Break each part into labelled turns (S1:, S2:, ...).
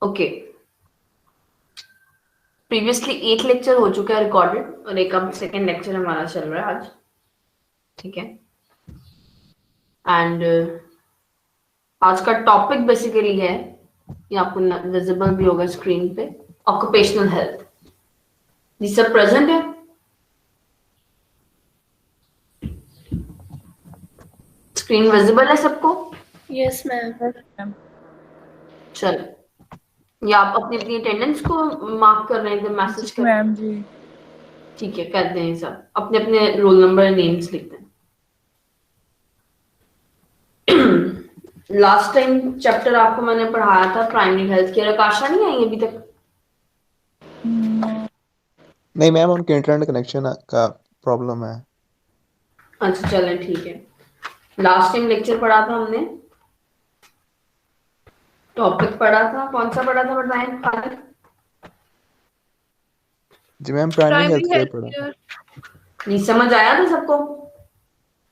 S1: Okay, previously एक lecture हो चुका है रिकॉर्डेड और एक अब सेकेंड लेक्चर हमारा चल रहा है आज। ठीक है। एंड आज का टॉपिक बेसिकली है, ये आपको विजिबल भी होगा स्क्रीन पे, ऑक्यूपेशनल हेल्थ। जी सब प्रेजेंट है? स्क्रीन विजिबल है सबको?
S2: Yes ma'am.
S1: चलो, या आप अपनी अपनी अटेंडेंस को मार्क कर रहे हैं, मैसेज
S2: जी
S1: कर रहे हैं?
S2: मैम जी।
S1: ठीक है, कर दें सब, अपने अपने रोल नंबर नेम्स लिख दें। लास्ट टाइम चैप्टर आपको मैंने पढ़ाया था प्राइमरी हेल्थ केयर, आकाशा नहीं आई अभी तक?
S3: नहीं मैम, उनके इंटरनेट कनेक्शन का प्रॉब्लम है।
S1: अच्छा चलें, ठीक है। लास्ट टाइम लेक्चर पढ़ा था हमने, टॉपिक पढ़ा था, कौन सा पढ़ा था बताएं खालिद?
S3: जी ma'am, primary
S2: primary
S3: health care
S2: health
S3: पढ़ा था।
S2: केयर।
S1: नहीं समझ आया था सबको?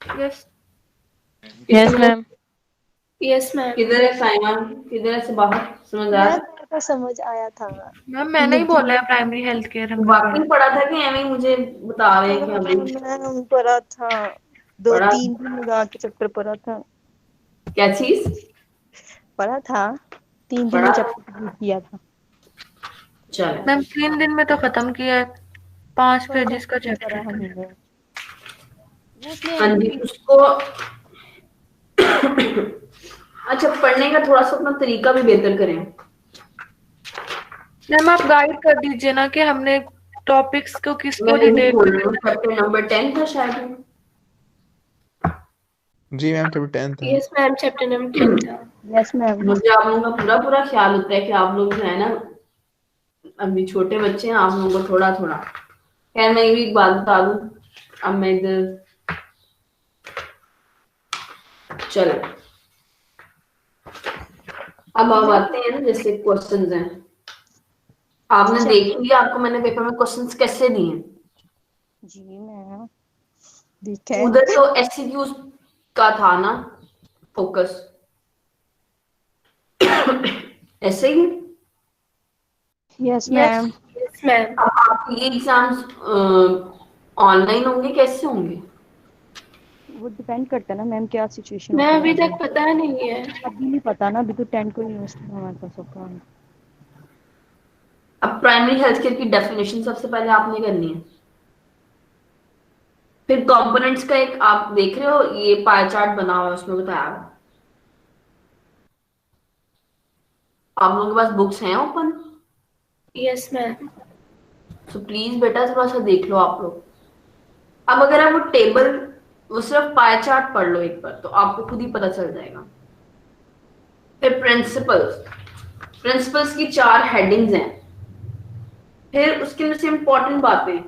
S2: यस।
S1: किसको?
S4: मैम।
S2: Yes ma'am.
S1: किधर है साइमन, किधर है से बाहर? समझ आया
S4: मैं
S1: था?
S4: तो समझ आया था।
S2: मैम मैंने ही बोला है प्राइमरी हेल्थ केयर हमने पढ़ा।
S1: वाकई पढ़ा था कि एवं ही मुझे बता रहे हैं कि
S4: हाँ,
S1: अभी
S4: मैं पढ़ा था। दो
S1: पढ़ा?
S4: तीन दिन लगा के चैप्टर पढ़ा था।
S1: क्या चीज
S4: पढ़ा था, 3 दिन में
S1: पढ़ा?
S4: चैप्टर कंप्लीट किया था।
S1: चलो,
S2: मैम 3 दिन में तो खत्म किया है, 5
S4: हाँ,
S2: पेजेस का
S4: नहीं पढ़ा
S2: चैप्टर था।
S4: हमने। वो उसमें
S1: हाँ जी उसको। अच्छा, पढ़ने का थोड़ा सा अपना तरीका भी बेहतर करें।
S2: मैम आप गाइड कर दीजिए ना कि हमने टॉपिक्स को
S1: मैं
S2: किसको
S1: वही
S2: डिटेल
S1: बोल
S2: में
S1: रही हूँ,
S2: लेना
S1: चैप्टर नंबर 10 था शायद।
S3: जी मैम, चैप्टर 10
S2: है।
S3: था।
S2: यस मैम, चैप्टर नंबर 10 था।
S4: Yes ma'am.
S1: मुझे आप लोगों का पूरा पूरा ख्याल होता है कि आप लोग जो है ना, अभी छोटे बच्चे हैं, आप लोगों को थोड़ा थोड़ा। खैर मैं ये भी एक बात बता दूं, अब मैं इधर, चलो अब आप
S4: मैम
S1: आते हैं ना, जैसे क्वेश्चंस हैं, आपने देख लिया, आपको मैंने पेपर में क्वेश्चंस कैसे दिए?
S4: जी मैम देखे।
S1: उधर तो एससीक्यूज का था ना फोकस, ऐसे ही।
S4: Yes
S2: yes.
S4: Ma'am.
S2: Yes ma'am.
S1: अब आपके ये एग्जाम्स ऑनलाइन होंगे, कैसे होंगे?
S4: वो डिपेंड करता है ना मैम, क्या सिचुएशन
S2: मैं
S4: होती है
S2: अभी
S4: अभी।
S2: तक पता नहीं है।
S4: अभी नहीं पता ना, अभी तो 10 को यूनिवर्सिटी में हमारे पास होगा।
S1: अब प्राइमरी हेल्थ केयर की डेफिनेशन सबसे पहले आपने करनी है, फिर कंपोनेंट्स का एक आप देख रहे हो, ये पाई चार्ट बना हुआ है, उसमें बताया हुआ है। आप लोगों के पास बुक्स हैं ओपन?
S2: Yes ma'am.
S1: तो प्लीज बेटा थोड़ा सा देख लो आप लोग। अब अगर आप वो टेबल, वो सिर्फ पाई चार्ट पढ़ लो एक बार, तो आपको खुद ही पता चल जाएगा। फिर प्रिंसिपल्स, प्रिंसिपल्स की 4 हेडिंग्स हैं, फिर उसके अंदर से इंपॉर्टेंट बातें,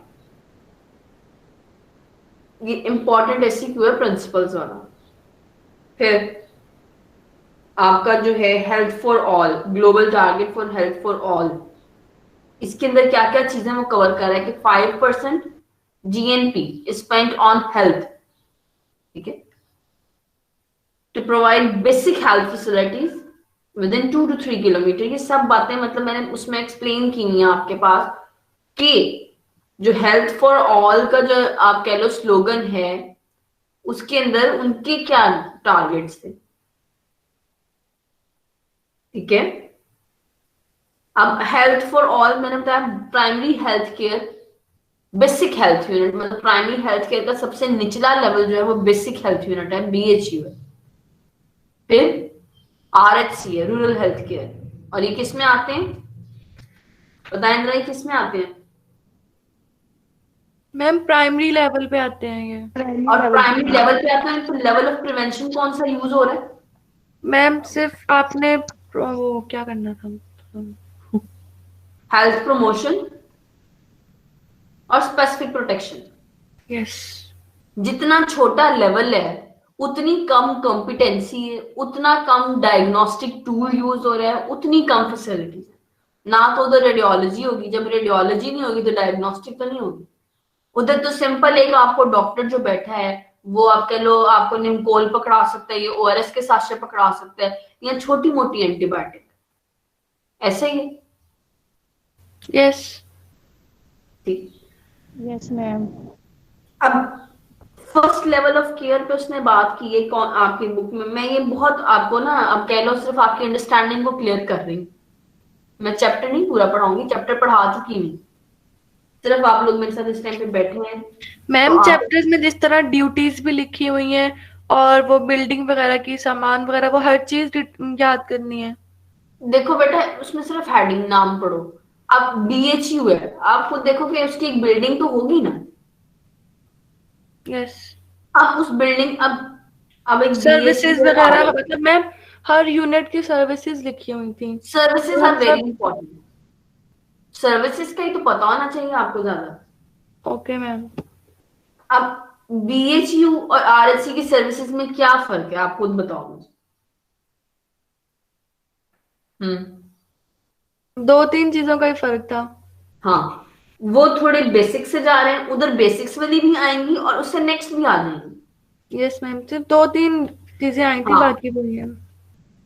S1: ये इंपॉर्टेंट ऐसी क्यों है प्रिंसिपल्स वाला। फिर आपका जो है health for all, global target for health for all, इसके अंदर क्या क्या चीजें वो कवर कर रहा है कि 5% जीएनपी स्पेंट ऑन हेल्थ। ठीक है, to provide basic health facilities within 2 to 3 kilometre, ये सब बातें मतलब मैंने उसमें एक्सप्लेन की नहीं है आपके पास, कि जो हेल्थ फॉर ऑल का जो आप कह लो स्लोगन है, उसके अंदर उनके क्या टारगेट्स थे। ठीक है, अब हेल्थ फॉर ऑल मैंने बताया primary health care, basic health unit, मतलब प्राइमरी हेल्थ केयर का सबसे निचला लेवल जो है वो बेसिक हेल्थ यूनिट है, बीएचयू है। फिर आरएचसी है, रूरल हेल्थ केयर। और ये किस में आते हैं बताएं जरा, ये किस में आते हैं?
S2: मैम प्राइमरी लेवल पे आते हैं ये।
S4: प्राइमरी
S1: और
S4: लेवल
S1: प्राइमरी
S4: पे।
S1: लेवल पे आते हैं, तो लेवल ऑफ प्रिवेंशन कौन सा यूज हो रहा है?
S2: मैम सिर्फ आपने वो क्या करना था।
S1: हेल्थ प्रमोशन और स्पेसिफिक प्रोटेक्शन।
S2: यस।
S1: जितना छोटा लेवल है उतनी कम कॉम्पिटेंसी है, उतना कम डायग्नोस्टिक टूल यूज हो रहा है, उतनी कम फैसिलिटीज है। ना तो उधर रेडियोलॉजी होगी, जब रेडियोलॉजी नहीं होगी तो डायग्नोस्टिक तो नहीं होगी। उधर तो सिंपल एक आपको डॉक्टर जो बैठा है, वो आप कह लो आपको निमकोल पकड़ा सकता है, ये ओआरएस के साथ से पकड़ा सकता है, या छोटी मोटी एंटीबायोटिक। ऐसे ही है?
S2: यस।
S1: ठीक।
S4: Yes ma'am.
S1: अब फर्स्ट लेवल ऑफ केयर पे उसने बात की है कौन आपकी बुक में। मैं ये बहुत आपको ना, अब कह लो सिर्फ आपकी अंडरस्टैंडिंग को क्लियर कर रही हूँ। मैं चैप्टर नहीं पूरा पढ़ाऊंगी, चैप्टर पढ़ा चुकी हूँ, सिर्फ आप लोग मेरे साथ इस टाइम पे बैठे हैं तो
S2: मैम
S1: आप।
S2: चैप्टर्स में जिस तरह ड्यूटीज भी लिखी हुई हैं और वो बिल्डिंग वगैरह की सामान वगैरह, वो हर चीज याद करनी है।
S1: देखो बेटा, उसमें सिर्फ हेडिंग नाम पढ़ो। अब बीएचयू है, आप खुद देखो कि उसकी एक बिल्डिंग तो होगी ना।
S2: यस।
S1: अब उस बिल्डिंग, अब एक
S2: सर्विसेज
S1: बीएचयू है।
S2: वगैरह, मतलब मैम हर यूनिट की सर्विसेज लिखी हुई थी,
S1: सर्विसेज
S2: तो हम
S1: आर वेरी
S2: सब।
S1: इंपॉर्टेंट। सर्विसेज का ही तो पता होना चाहिए आपको ज्यादा।
S2: Okay ma'am.
S1: अब बीएचयू और आरएचसी की सर्विसेज में क्या फर्क है, आप खुद बताओ मुझे। हम्म।
S2: दो तीन चीजों का ही फर्क था।
S1: हाँ, वो थोड़े बेसिक से जा रहे हैं, उधर बेसिक्स वाली भी आएंगी और उससे नेक्स्ट भी आ जाएंगी।
S2: यस मैम, सिर्फ दो तीन चीजें आई थी,
S1: हाँ,
S2: बाकी वही है।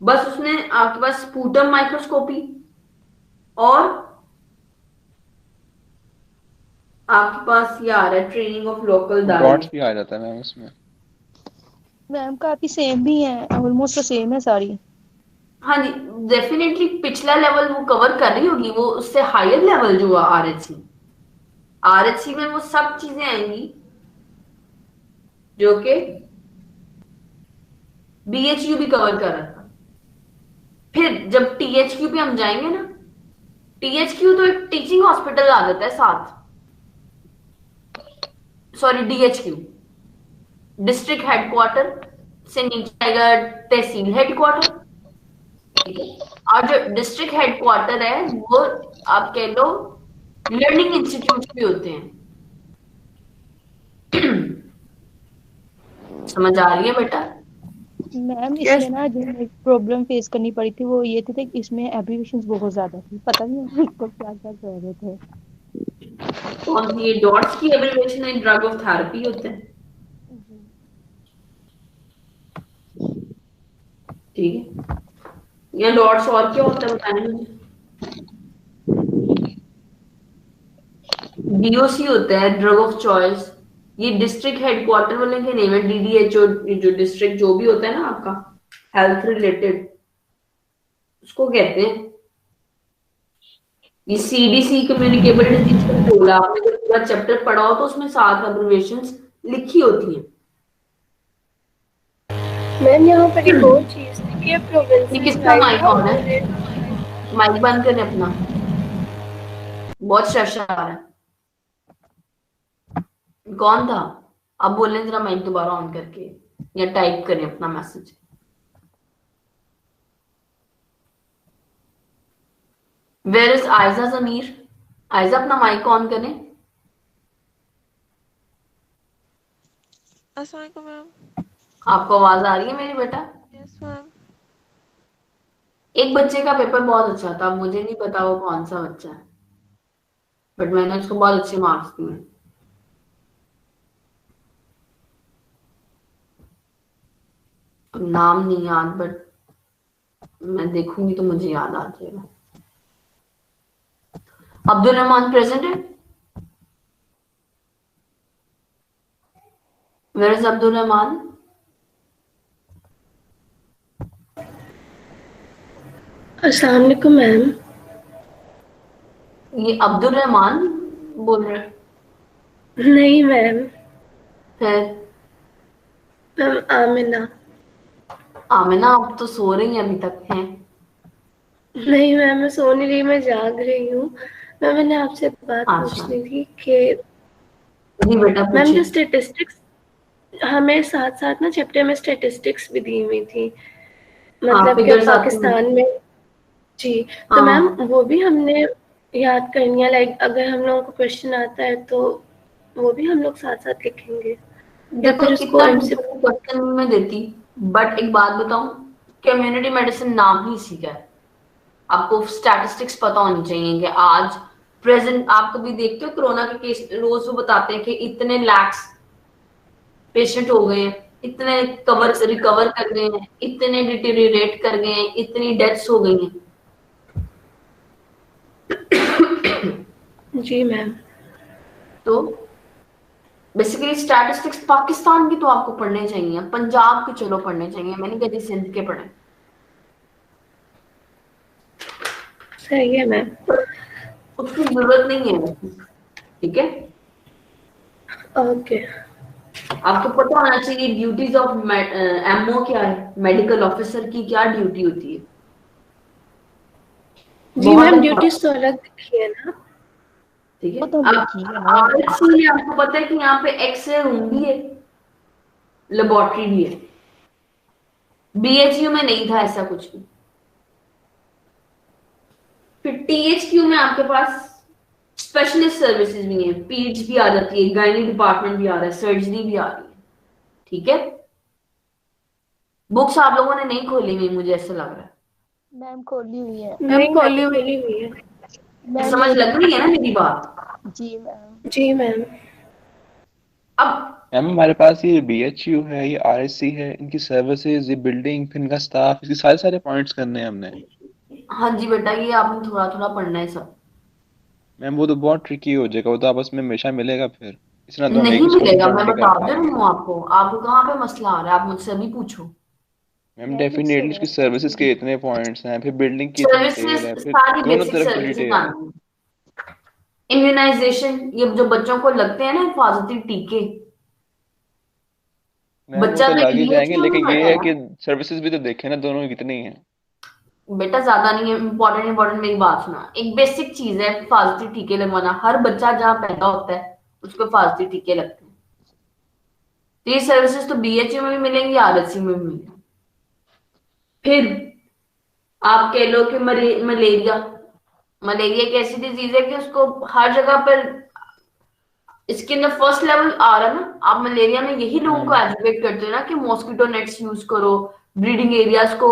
S1: बस उसने आपके पास स्पूटम माइक्रोस्कोपी और आपके पास ये आ रहा है training of local dai.
S3: DOTS भी आ जाता है मैम इसमें।
S4: मैम काफी सेम भी है, ऑलमोस्ट तो सेम है सारी।
S1: हाँ जी, डेफिनेटली पिछला लेवल वो कवर कर रही होगी, वो उससे हायर लेवल जो हुआ आरएचसी। आरएचसी में वो सब चीजें आएंगी जो कि बीएचयू भी कवर कर रहा था। फिर जब टीएचक्यू पे हम जाएंगे ना, टीएचक्यू तो एक टीचिंग हॉस्पिटल आ जाता है साथ। सॉरी, डीएचक्यू डिस्ट्रिक्ट हेडक्वार्टर से नीचे आएगा तहसील हेडक्वार्टर। ठीक है। और जो डिस्ट्रिक्ट हेडक्वार्टर है वो आप कह लो लर्निंग इंस्टीट्यूट भी होते हैं। समझ आ रही है बेटा?
S4: Ma'am
S2: yes.
S4: इसमें ना जो एक प्रॉब्लम फेस करनी पड़ी थी वो ये थी कि इसमें एब्रीविएशंस बहुत ज्यादा थी, पता नहीं हम इसको क्या क्या कह रहे थे।
S1: कौन सी? ये डॉट्स की एब्रिविएशन है, ड्रग ऑफ थेरेपी होते हैं। ठीक है। ये डॉट्स और क्या होता है बताने मुझे। डीओसी होता है, ड्रग ऑफ चॉइस। ये डिस्ट्रिक्ट हेडक्वार्टर वाले के नेम है। डीडीएचओ, जो डिस्ट्रिक्ट जो भी होता है ना आपका हेल्थ रिलेटेड, उसको कहते हैं। ये सीडीसी कम्युनिकेबल डिजीज कंट्रोल, आपने जब पूरा चैप्टर पढ़ा हो तो उसमें सात एब्रिविएशंस लिखी होती हैं।
S2: मैम यहाँ पर एक और चीज थी कि
S1: ये
S2: प्रोविंसेस
S1: किसका
S2: वाइज
S1: माइक
S2: ना
S1: ऑन है?
S2: उन्होंने।
S1: माइक बंद करें अपना, बहुत शश आ रहा है। कौन था? अब बोलें जरा माइक दोबारा ऑन करके, या टाइप करें अपना मैसेज। वेयर इज आयजा जमीर? आयजा अपना माइक ऑन करें।
S5: अस्सलाम वालेकुम मैम।
S1: आपको आवाज आ रही है मेरी बेटा?
S5: Yes ma'am.
S1: एक बच्चे का पेपर बहुत अच्छा था, मुझे नहीं पता वो कौन सा बच्चा है, बट मैंने उसको बहुत अच्छे मार्क्स दिए। अब नाम नहीं याद, बट मैं देखूंगी तो मुझे याद आ जाएगा। अब्दुल रहमान प्रेजेंट है? Where is Abdul Rahman?
S2: अस्सलाम वालेकुम मैम।
S1: ये अब्दुल रहमान बोल रहे हैं?
S2: नहीं मैम।
S1: फिर?
S2: मैम आमिना।
S1: आमिना, आप तो सो रही हैं अभी तक हैं।
S2: नहीं मैम, मैं सो नहीं रही, मैं जाग रही हूँ। मैंने आपसे बात
S1: अच्छा
S2: पूछनी थी कि
S1: जी बेटा
S2: मैम जो
S1: पूछिए।
S2: स्टेटिस्टिक्स हमें साथ साथ ना चैप्टर में स्टेटिस्टिक्स भी दी हुई थी,
S1: हाँ,
S2: मतलब कि
S1: फिगर्स आती हैं।
S2: पाकिस्तान में। जी। तो मैम
S1: हाँ,
S2: वो भी हमने याद करनी है, लाइक अगर हम लोगों को क्वेश्चन आता है तो वो भी हम लोग साथ साथ लिखेंगे, या
S1: देखो
S2: फिर उसको
S1: इतना
S2: एमसीक्यू।
S1: डिटेल क्वेश्चन में देती, बट एक बात बताऊं, कम्युनिटी मेडिसिन नाम ही सीखा है। आपको स्टैटिस्टिक्स पता होनी चाहिए कि आज प्रेजेंट आप कभी देखते हो कोरोना के केस, रोज वो बताते हैं कि इतने लैक्स पेशेंट हो गए हैं, इतने कवर
S2: यस।
S1: रिकवर कर गए हैं, इतने डिटेरियोरेट कर गए हैं, इतनी डेथ्स हो गई हैं।
S2: जी मैम।
S1: तो बेसिकली स्टैटिस्टिक्स पाकिस्तान की तो आपको पढ़ने चाहिए, पंजाब के चलो पढ़ने चाहिए, मैंने कभी सिंध के पढ़े।
S2: सही है मैम।
S1: उसकी जरूरत नहीं है, ठीक है।
S2: ओके।
S1: आपको पता होना चाहिए ड्यूटीज ऑफ एमओ क्या है, मेडिकल ऑफिसर की क्या ड्यूटी होती है।
S2: जी
S1: बहुत
S2: मैम,
S1: अच्छा,
S2: ड्यूटीज तो अलग लिखी है ना।
S1: ठीक है।
S4: वो तो हमने
S1: अब
S4: की है ना।
S1: आरएचसी में आपको पता है कि यहाँ पे एक्सरे रूम भी है, लेबोरेटरी भी है। बीएचयू में नहीं था ऐसा कुछ भी। फिर टीएचक्यू में आपके पास स्पेशलिस्ट सर्विसेज भी है, पीड्स भी आ जाती है, गायनी डिपार्टमेंट भी आ रहा है, सर्जरी भी आ रही है, ठीक है। बुक्स आप लोगों ने नहीं खोली हुई, मुझे ऐसा लग रहा है।
S4: मैम खोली हुई है।
S2: नहीं, मैंने खोली हुई है।
S4: मैम
S1: समझ
S4: मेरी।
S1: लग रही है ना मेरी बात।
S4: जी मैम।
S2: जी मैम।
S1: अब
S3: मैम हमारे पास ये बीएचयू है, ये आरएससी है, इनकी सर्विसेज, ये बिल्डिंग, फिर इनका स्टाफ, इसके सारे सारे पॉइंट्स करने हैं हमने।
S1: हाँ जी बेटा, ये आपने थोड़ा थोड़ा पढ़ना है सब।
S3: मैम वो तो बहुत ट्रिकी हो जाएगा, वो तो आपस में हमेशा मिलेगा फिर, इतना तो हम एक
S1: नहीं
S3: दूसरे को
S1: मिलेगा, मैं
S3: अटेम्प्ट नहीं कर
S1: बता दे रही
S3: पाएंगे।
S1: हूँ आपको। आपको कहाँ पे मसला आ रहा है, आप मुझसे अभी पूछो।
S3: मैम
S4: मैम मुझसे
S3: डेफिनेटली
S4: हो रहा
S3: उसकी
S4: है कुछ
S3: सर्विसेज
S4: नहीं।
S3: के इतने पॉइंट्स हैं, फिर बिल्डिंग की इतनी
S1: सर्विसेज
S3: डिटेल है, फिर
S1: सारी
S3: दोनों
S1: बेसिक
S3: तरफ की
S1: सर्विसेज
S3: डिटेल है।
S1: आनी है। इम्यूनाइजेशन, ये जो बच्चों को लगते हैं ना हिफाजती टीके,
S3: मैम वो
S1: बच्चा
S3: तो
S1: तो
S3: लग ही जाएंगे,
S1: बीएचयू में
S3: लेकिन ये
S1: पढ़ता है
S3: है
S1: ना।
S3: कि सर्विसेज भी तो देखे ना दोनों की कितनी है।
S1: बेटा ज्यादा नहीं है, इंपॉर्टेंट इंपॉर्टेंट मेरी बात सुना। एक बेसिक चीज है हिफाजती टीके लगवाना, हर बच्चा जहाँ पैदा होता है उसको हिफाजती टीके लगते हैं। तो ये सर्विसेज तो बीएचयू में भी मिलेंगी, आरएचयू में भी मिलेंगी। फिर आप कह लो कि मलेरिया, मलेरिया एक ऐसी डिजीज है कि उसको हर जगह पर, इसके अंदर फर्स्ट लेवल आ रहा है ना। आप मलेरिया में यही लोगों को
S3: हम्म।
S1: एजुकेट करते हो ना कि मॉस्किटो नेट्स यूज करो, ब्रीडिंग एरियाज को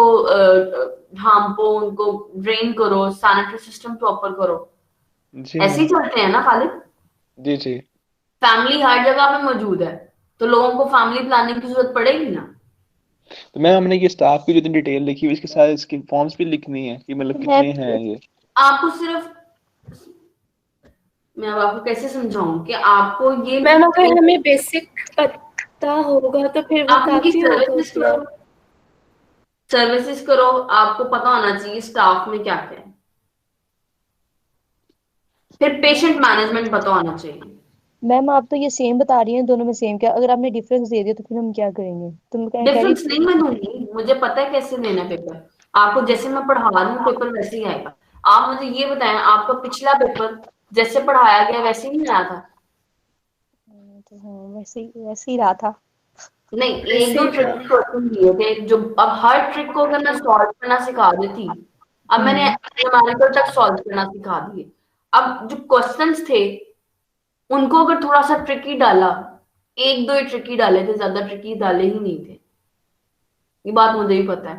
S1: ढांपो, उनको ड्रेन करो, सैनिटरी सिस्टम प्रॉपर करो।
S3: जी
S1: ऐसे ही
S3: मैम।
S1: चलते हैं ना खालिद।
S3: जी जी।
S1: फैमिली हर जगह पे मौजूद है, तो लोगों को फैमिली प्लानिंग की जरूरत पड़ेगी ना।
S3: तो मैम हमने ये स्टाफ की जो इतनी डिटेल लिखी हुई, इसके साथ इसकी फॉर्म्स भी लिखनी है कि मतलब
S4: तो
S3: कितने हैं
S4: मैम
S3: ये।
S1: आपको सिर्फ, मैं अब आपको कैसे समझाऊं कि आपको ये
S2: मैम अगर हमें बेसिक पता होगा तो फिर वो
S1: आप उनकी
S2: काफी होगा
S1: सर्विसेज
S2: उसमें।
S1: करो, सर्विसेज करो। आपको पता होना चाहिए स्टाफ में क्या क्या है। फिर पेशेंट
S4: मैम
S1: मैनेजमेंट पता होना चाहिए।
S4: मैम आप तो ये सेम बता रही हैं, दोनों में सेम क्या? अगर आपने डिफरेंस दे दिया तो फिर हम क्या करेंगे? तुम कह रही
S1: डिफरेंस नहीं मैं
S4: थी।
S1: दूंगी, मुझे पता है कैसे देना है पेपर। आपको जैसे मैं पढ़ा रही हूँ पेपर वैसे ही आएगा। आप मुझे ये बताएं, आपका पिछला पेपर जैसे पढ़ाया गया वैसे ही नहीं आया था?
S4: तो हाँ, वैसे ही रहा था।
S1: नहीं, एक
S2: ऐसे
S1: दो
S2: ही था।
S1: ट्रिक क्वेश्चन दिए थे जो, अब हर ट्रिक को अगर मैं सॉल्व करना सिखा देती। अब मैंने
S4: हम्म।
S1: न्यूमेरिकल तक सॉल्व करना सिखा दिए। अब जो क्वेश्चंस थे उनको अगर थोड़ा सा ट्रिकी डाला, एक दो ही ट्रिकी डाले थे, ज्यादा ट्रिकी डाले ही नहीं थे। ये बात मुझे भी पता है।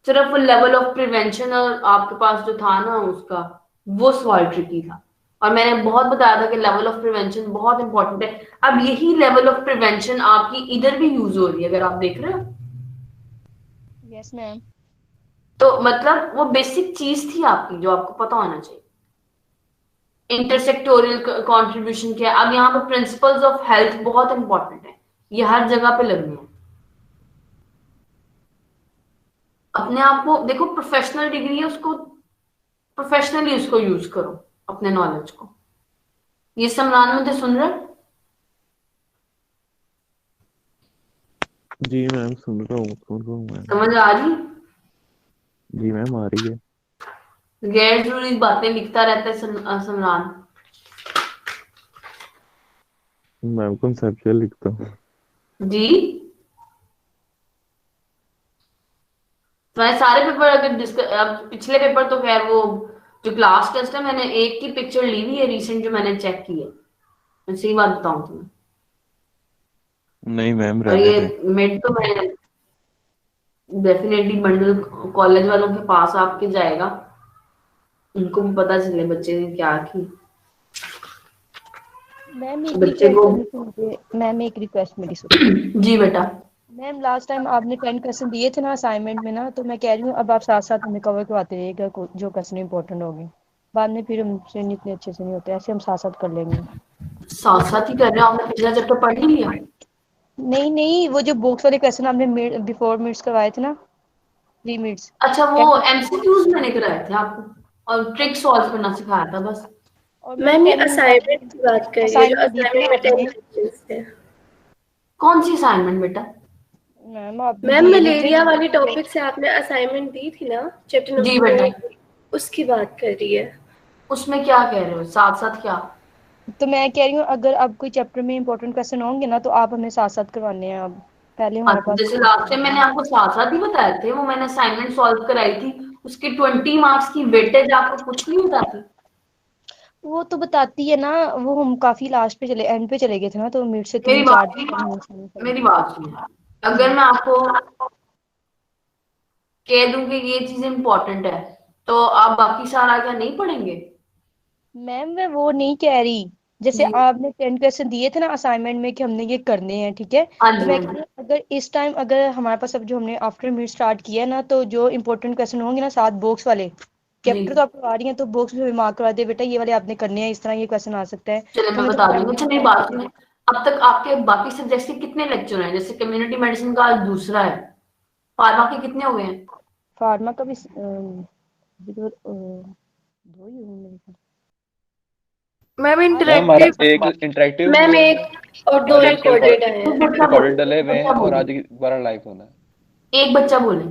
S1: सिर्फ लेवल ऑफ प्रिवेंशन और आपके पास जो था ना उसका, वो सवाल ट्रिकी था। और मैंने बहुत बताया था कि लेवल ऑफ प्रिवेंशन बहुत इंपॉर्टेंट है। अब यही लेवल ऑफ प्रिवेंशन आपकी इधर भी यूज हो रही है, अगर आप देख रहे हो।
S4: Yes ma'am.
S1: तो मतलब वो बेसिक चीज थी आपकी जो आपको पता होना चाहिए। इंटरसेक्टोरियल कंट्रीब्यूशन क्या है। अब यहाँ पे प्रिंसिपल्स ऑफ हेल्थ बहुत इंपॉर्टेंट है, ये हर जगह पे लगनी है। अपने आप को देखो, प्रोफेशनल डिग्री है, उसको प्रोफेशनली उसको यूज करो, अपने नॉलेज को। ये समरान मुझे सुन रहे?
S3: जी मैम सुन रहा हूँ मैम।
S1: समझ आ रही?
S3: जी मैम आ रही है।
S1: गैर जरूरी बातें लिखता रहता है समरान।
S3: मैम कंसेप्चुअल लिखता हूँ।
S1: जी, तुम्हारे सारे पेपर अगर अब पिछले पेपर तो खैर वो जो क्लास टेस्ट है, मैंने एक की पिक्चर ली हुई है रिसेंट जो मैंने चेक की है। मैं सही बात बताऊं तुम्हें।
S3: नहीं मैम
S1: और
S3: रहने
S1: ये
S3: दें।
S1: मिड तो मैं डेफिनेटली बंडल कॉलेज वालों के पास आपके जाएगा, उनको भी पता चले बच्चे ने क्या की।
S4: मैम एक
S1: बच्चे
S4: रिक्वेस्ट
S1: को
S4: करनी थी मुझे। मैम एक रिक्वेस्ट मेरी सुनिए।
S1: जी बेटा।
S4: मैम लास्ट टाइम आपने 10 क्वेश्चन दिए थे ना असाइनमेंट में ना, तो मैं कह रही हूँ अब आप साथ साथ हमें कवर करवाते रहिएगा जो क्वेश्चन इंपॉर्टेंट होंगे। बाद में फिर हमसे इतने अच्छे से नहीं होते, ऐसे हम साथ साथ कर लेंगे।
S1: साथ साथ ही कर रहे हो, आपने पिछला चैप्टर पढ़ ही लिया।
S4: नहीं नहीं, वो जो बुक्स वाले क्वेश्चन आपने बिफोर मिड्स करवाए थे ना, 3 मिड्स।
S1: अच्छा, वो एमसीक्यूज मैंने कराए थे आपको और ट्रिक सॉल्व करना सिखाया था बस।
S4: और
S2: मैम ये
S4: 10
S2: असाइनमेंट की बात कर रही है, जो
S4: असाइनमेंट दी थी ना
S2: असाइनमेंट में 10
S4: आपने।
S2: क्वेश्चंस थे।
S1: कौन सी असाइनमेंट बेटा?
S4: मैम आप भी
S2: मैम
S4: दिए नहीं थे।
S2: मलेरिया वाली टॉपिक से आपने असाइनमेंट दी थी ना, चैप्टर
S1: जी
S2: नंबर
S1: बेटा।
S2: 2, उसकी बात कर रही है।
S1: उसमें क्या कह रहे हो, साथ साथ क्या?
S4: तो मैं कह रही हूँ अगर अब कोई चैप्टर में इंपॉर्टेंट क्वेश्चन होंगे ना तो आप हमें साथ साथ करवाने हैं। अब पहले हमारे
S1: अच्छा,
S4: पास
S1: जैसे लास्ट टाइम मैंने आपको साथ साथ ही बताए थे, वो मैंने असाइनमेंट सॉल्व कराई थी, उसके 20 मार्क्स की वेटेज आपको कुछ नहीं बताती।
S4: वो तो बताती है ना, वो हम काफी लास्ट पे चले एंड पे चले गए थे ना, तो मिड से
S1: मेरी
S4: 3-4
S1: बात
S4: दिन
S1: सुनिए,
S4: हमें सारे पढ़े
S1: मेरी
S4: थे।
S1: बात सुनिए। अगर
S4: जी
S1: मैं आपको कह दूं कि ये चीज इंपॉर्टेंट है, तो आप बाकी सारा क्या नहीं पढ़ेंगे?
S4: मैम, मैं वो नहीं कह रही। जैसे
S1: जी।
S4: आपने 10 क्वेश्चन दिए थे ना असाइनमेंट में कि हमने ये करने हैं, ठीक है।
S1: हाँ
S4: तो
S1: जी,
S4: मैं
S1: हाँ
S4: कह रही
S1: जी।
S4: हूँ अगर इस टाइम अगर हमारे पास अब जो हमने आफ्टर मिड स्टार्ट किया है ना, तो जो इंपॉर्टेंट क्वेश्चन होंगे ना 7 बॉक्स वाले
S1: जी
S4: चैप्टर तो आप करवा रही हैं, तो बॉक्स में मार्क करवा दे बेटा, ये वाले आपने करने हैं, इस तरह ये क्वेश्चन आ सकता है।
S1: चलिए
S4: तो
S1: मैं
S4: हमें तो
S1: बता
S4: पता
S1: दूंगी। अच्छा,
S4: नहीं
S1: मेरी
S4: है
S1: बात
S4: कि
S1: सुनिए। अब तक आपके बाकी सब्जेक्ट्स के कितने लेक्चर हैं? जैसे कम्युनिटी मेडिसिन का आज दूसरा है, फार्मा के कितने हो गए हैं?
S4: फार्मा का भी अभी तो 2 ही हुए मेरे ख्याल।
S2: मैम
S4: आज
S3: मैम हमारा
S2: इंटरेक्टिव,
S3: एक इंटरेक्टिव
S2: मैम
S3: हुआ है,
S2: एक और 2
S3: आज उसका
S2: रिकॉर्डेड आए
S1: एक
S2: हैं।
S1: बच्चा
S3: रिकॉर्डेड
S1: बोले,
S3: डले
S1: एक
S3: हुए हैं,
S1: बच्चा
S3: और
S1: बोले,
S3: आज दोबारा लाइव होना है।
S1: एक बच्चा बोले,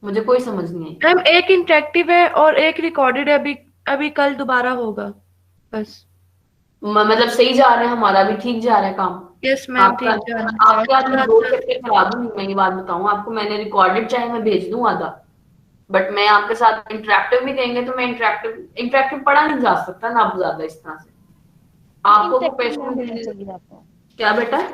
S1: मुझे कोई समझ नहीं आई।
S2: मैम एक इंटरेक्टिव है और एक रिकॉर्डेड है, अभी अभी कल दोबारा होगा बस।
S1: मतलब सही जा रहे हैं, हमारा भी ठीक जा रहा है काम।
S2: यस मैम,
S1: आपका,
S2: ठीक जा रहा
S4: मैम
S1: आपके हाथ में
S2: है।
S1: 2 चक्कर करा दूंगी मैं, ये बात बताऊं आपको। मैंने रिकॉर्डेड चाहे मैं भेज दूं आधा, बट मैं आपके साथ इंटरेक्टिव भी कहेंगे तो मैं इंटरेक्टिव इंटरेक्टिव पढ़ा नहीं जा सकता ना अब ज्यादा इस तरह से। आपको
S4: इंटरेक्टिव मैम होना
S1: प्रोफेशनल।
S4: चाहिए आपका।
S1: क्या बेटा?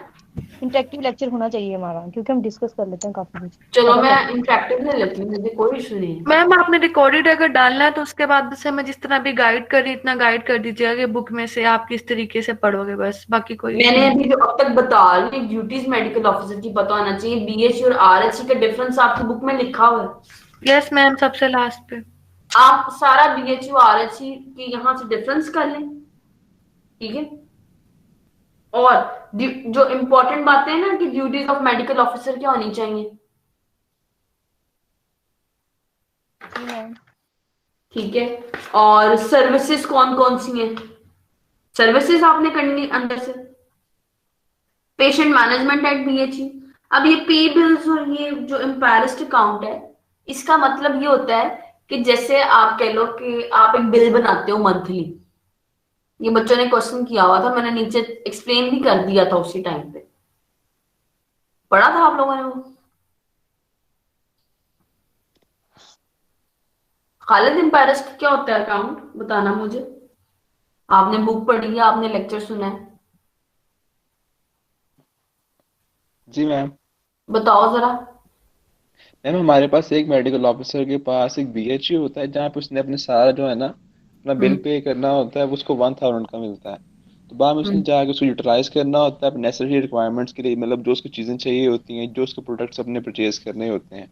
S4: इंटरेक्टिव लेक्चर होना चाहिए हमारा, क्योंकि हम डिस्कस कर लेते हैं काफी कुछ,
S1: चलो
S4: पता
S1: मैं
S4: चलता
S1: इंटरेक्टिव ले लेती हूँ, मुझे कोई इशू नहीं है।
S2: मैम आपने रिकॉर्डेड अगर डालना है तो उसके बाद से मैं जिस तरह भी गाइड कर रही इतना गाइड कर दीजिएगा कि बुक में से आप किस तरीके से पढ़ोगे, बस बाकी कोई इशू
S1: मैंने
S2: नहीं।
S1: अभी जो अब तक बता रही हूँ, ड्यूटीज मेडिकल ऑफिसर की पता होना चाहिए। बीएचसी और आरएचसी का डिफरेंस आपकी बुक में लिखा हुआ है।
S2: यस मैम, सबसे लास्ट पे।
S1: आप सारा बीएचयू आरएचसी की यहाँ से डिफरेंस कर लें, ठीक है। और जो इम्पोर्टेंट बातें हैं ना कि ड्यूटीज ऑफ मेडिकल ऑफिसर क्या होनी चाहिए,
S4: है। जी मैम।
S1: ठीक है। और सर्विसेज कौन कौन सी हैं, सर्विसेज आपने करनी अंदर से। Patient management eight BHU. अब ये पे बिल्स और ये जो एम्पैरिस्ड अकाउंट है, इसका मतलब ये होता है कि जैसे आप कह लो कि आप एक बिल बनाते हो मंथली। ये बच्चों ने क्वेश्चन किया हुआ था, मैंने नीचे एक्सप्लेन भी कर दिया था उसी टाइम पे, पढ़ा था आप लोगों ने वो? खालिद, एम्पैरिस्ड क्या होता है अकाउंट, बताना मुझे। आपने बुक पढ़ी है, आपने लेक्चर सुना है,
S3: जी मैम।
S1: बताओ जरा।
S3: मैम हमारे पास एक मेडिकल ऑफिसर के पास एक बीएचयू होता है, जहाँ पे उसने अपने सारा जो है ना अपना बिल
S1: हम्म।
S3: पे करना होता है, वो उसको 1000 का मिलता है। तो बाद में उसने
S1: हम्म।
S3: जाके उसको यूटिलाइज करना होता है नेसेसरी रिक्वायरमेंट्स के लिए, मतलब जो उसको चीजें चाहिए होती हैं, जो उसको प्रोडक्ट्स अपने परचेज करने होते हैं,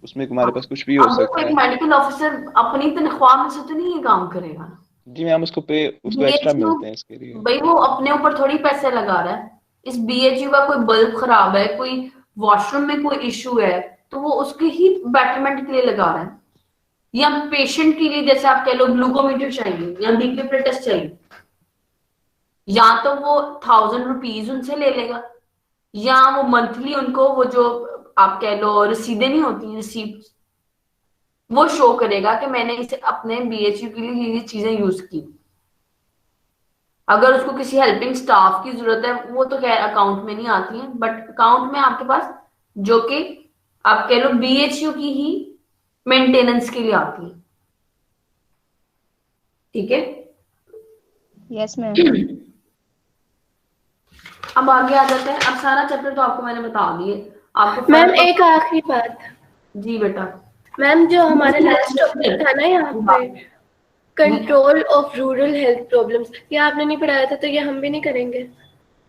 S3: उसमें हमारे पास कुछ भी हो
S1: अब देखो,
S3: सकता
S1: एक
S3: है।
S1: मेडिकल ऑफिसर अपनी तनख्वाह में से तो नहीं ये काम करेगा।
S3: जी मैम, उसको एक्स्ट्रा
S1: बीएचयू,
S3: मिलते हैं इसके लिए।
S1: भाई वो अपने ऊपर थोड़ी पैसे लगा रहा है। इस बीएचयू का कोई बल्ब खराब है, कोई वॉशरूम में कोई इश्यू है, तो वो उसके ही बेटरमेंट के लिए लगा रहा है। या पेशेंट के लिए, जैसे आप कह लो ग्लूकोमीटर चाहिए या बीपी टेस्ट चाहिए, या तो वो 1000 रुपीज उनसे ले लेगा, या वो मंथली उनको वो जो आप कह लो रसीदें नहीं होती, रिसीप्ट, वो शो करेगा कि मैंने इसे अपने बीएचयू के लिए ये चीजें यूज की। अगर उसको किसी हेल्पिंग स्टाफ की जरूरत है, वो तो खैर अकाउंट में नहीं आती है, बट अकाउंट में आपके पास जो कि आप कह लो बीएचयू की ही मेंटेनेंस के लिए आती है, ठीक है।
S4: Yes ma'am.
S1: अब आगे आ जाते हैं। अब सारा चैप्टर तो आपको मैंने बता दिए, आपको
S2: मैम
S1: फर्क
S2: एक आखिरी बात,
S1: जी बेटा।
S2: मैम जो हमारा लास्ट टॉपिक था ना यहाँ पे, control of rural health problems, ये आपने नहीं पढ़ाया था तो ये हम भी नहीं करेंगे।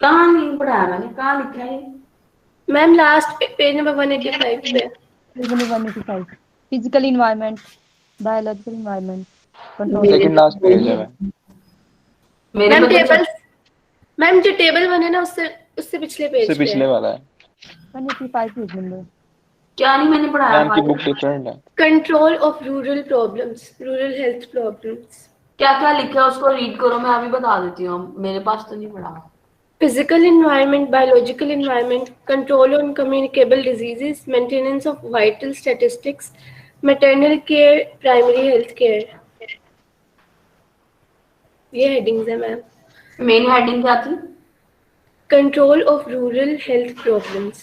S1: कहाँ नहीं पढ़ाया मैंने, कहाँ लिखा है ये?
S2: मैम लास्ट पेज नंबर 185 पे।
S4: Page number 185, physical environment, biological environment. Control
S3: second last page है मैम।
S1: मेरे
S2: मैम
S1: पे तो
S2: टेबल, मैम जो टेबल बने ना उससे उससे पिछले
S3: उससे
S2: पेज पे
S3: पिछले
S2: है।
S3: वाला है
S4: 185 पेज नंबर।
S1: क्या नहीं मैंने पढ़ाया
S3: मैम की
S1: भाई।
S3: बुक डिफरेंट है।
S2: Control of rural problems, rural health problems.
S1: क्या क्या लिखा है उसको रीड करो, मैं अभी बता देती हूँ, मेरे पास तो नहीं पढ़ा।
S2: Physical environment, biological environment, control on communicable diseases, maintenance of vital statistics, maternal care, primary health care. ये headings है मैम।
S1: मेन हेडिंग क्या थी?
S2: Control of rural health problems.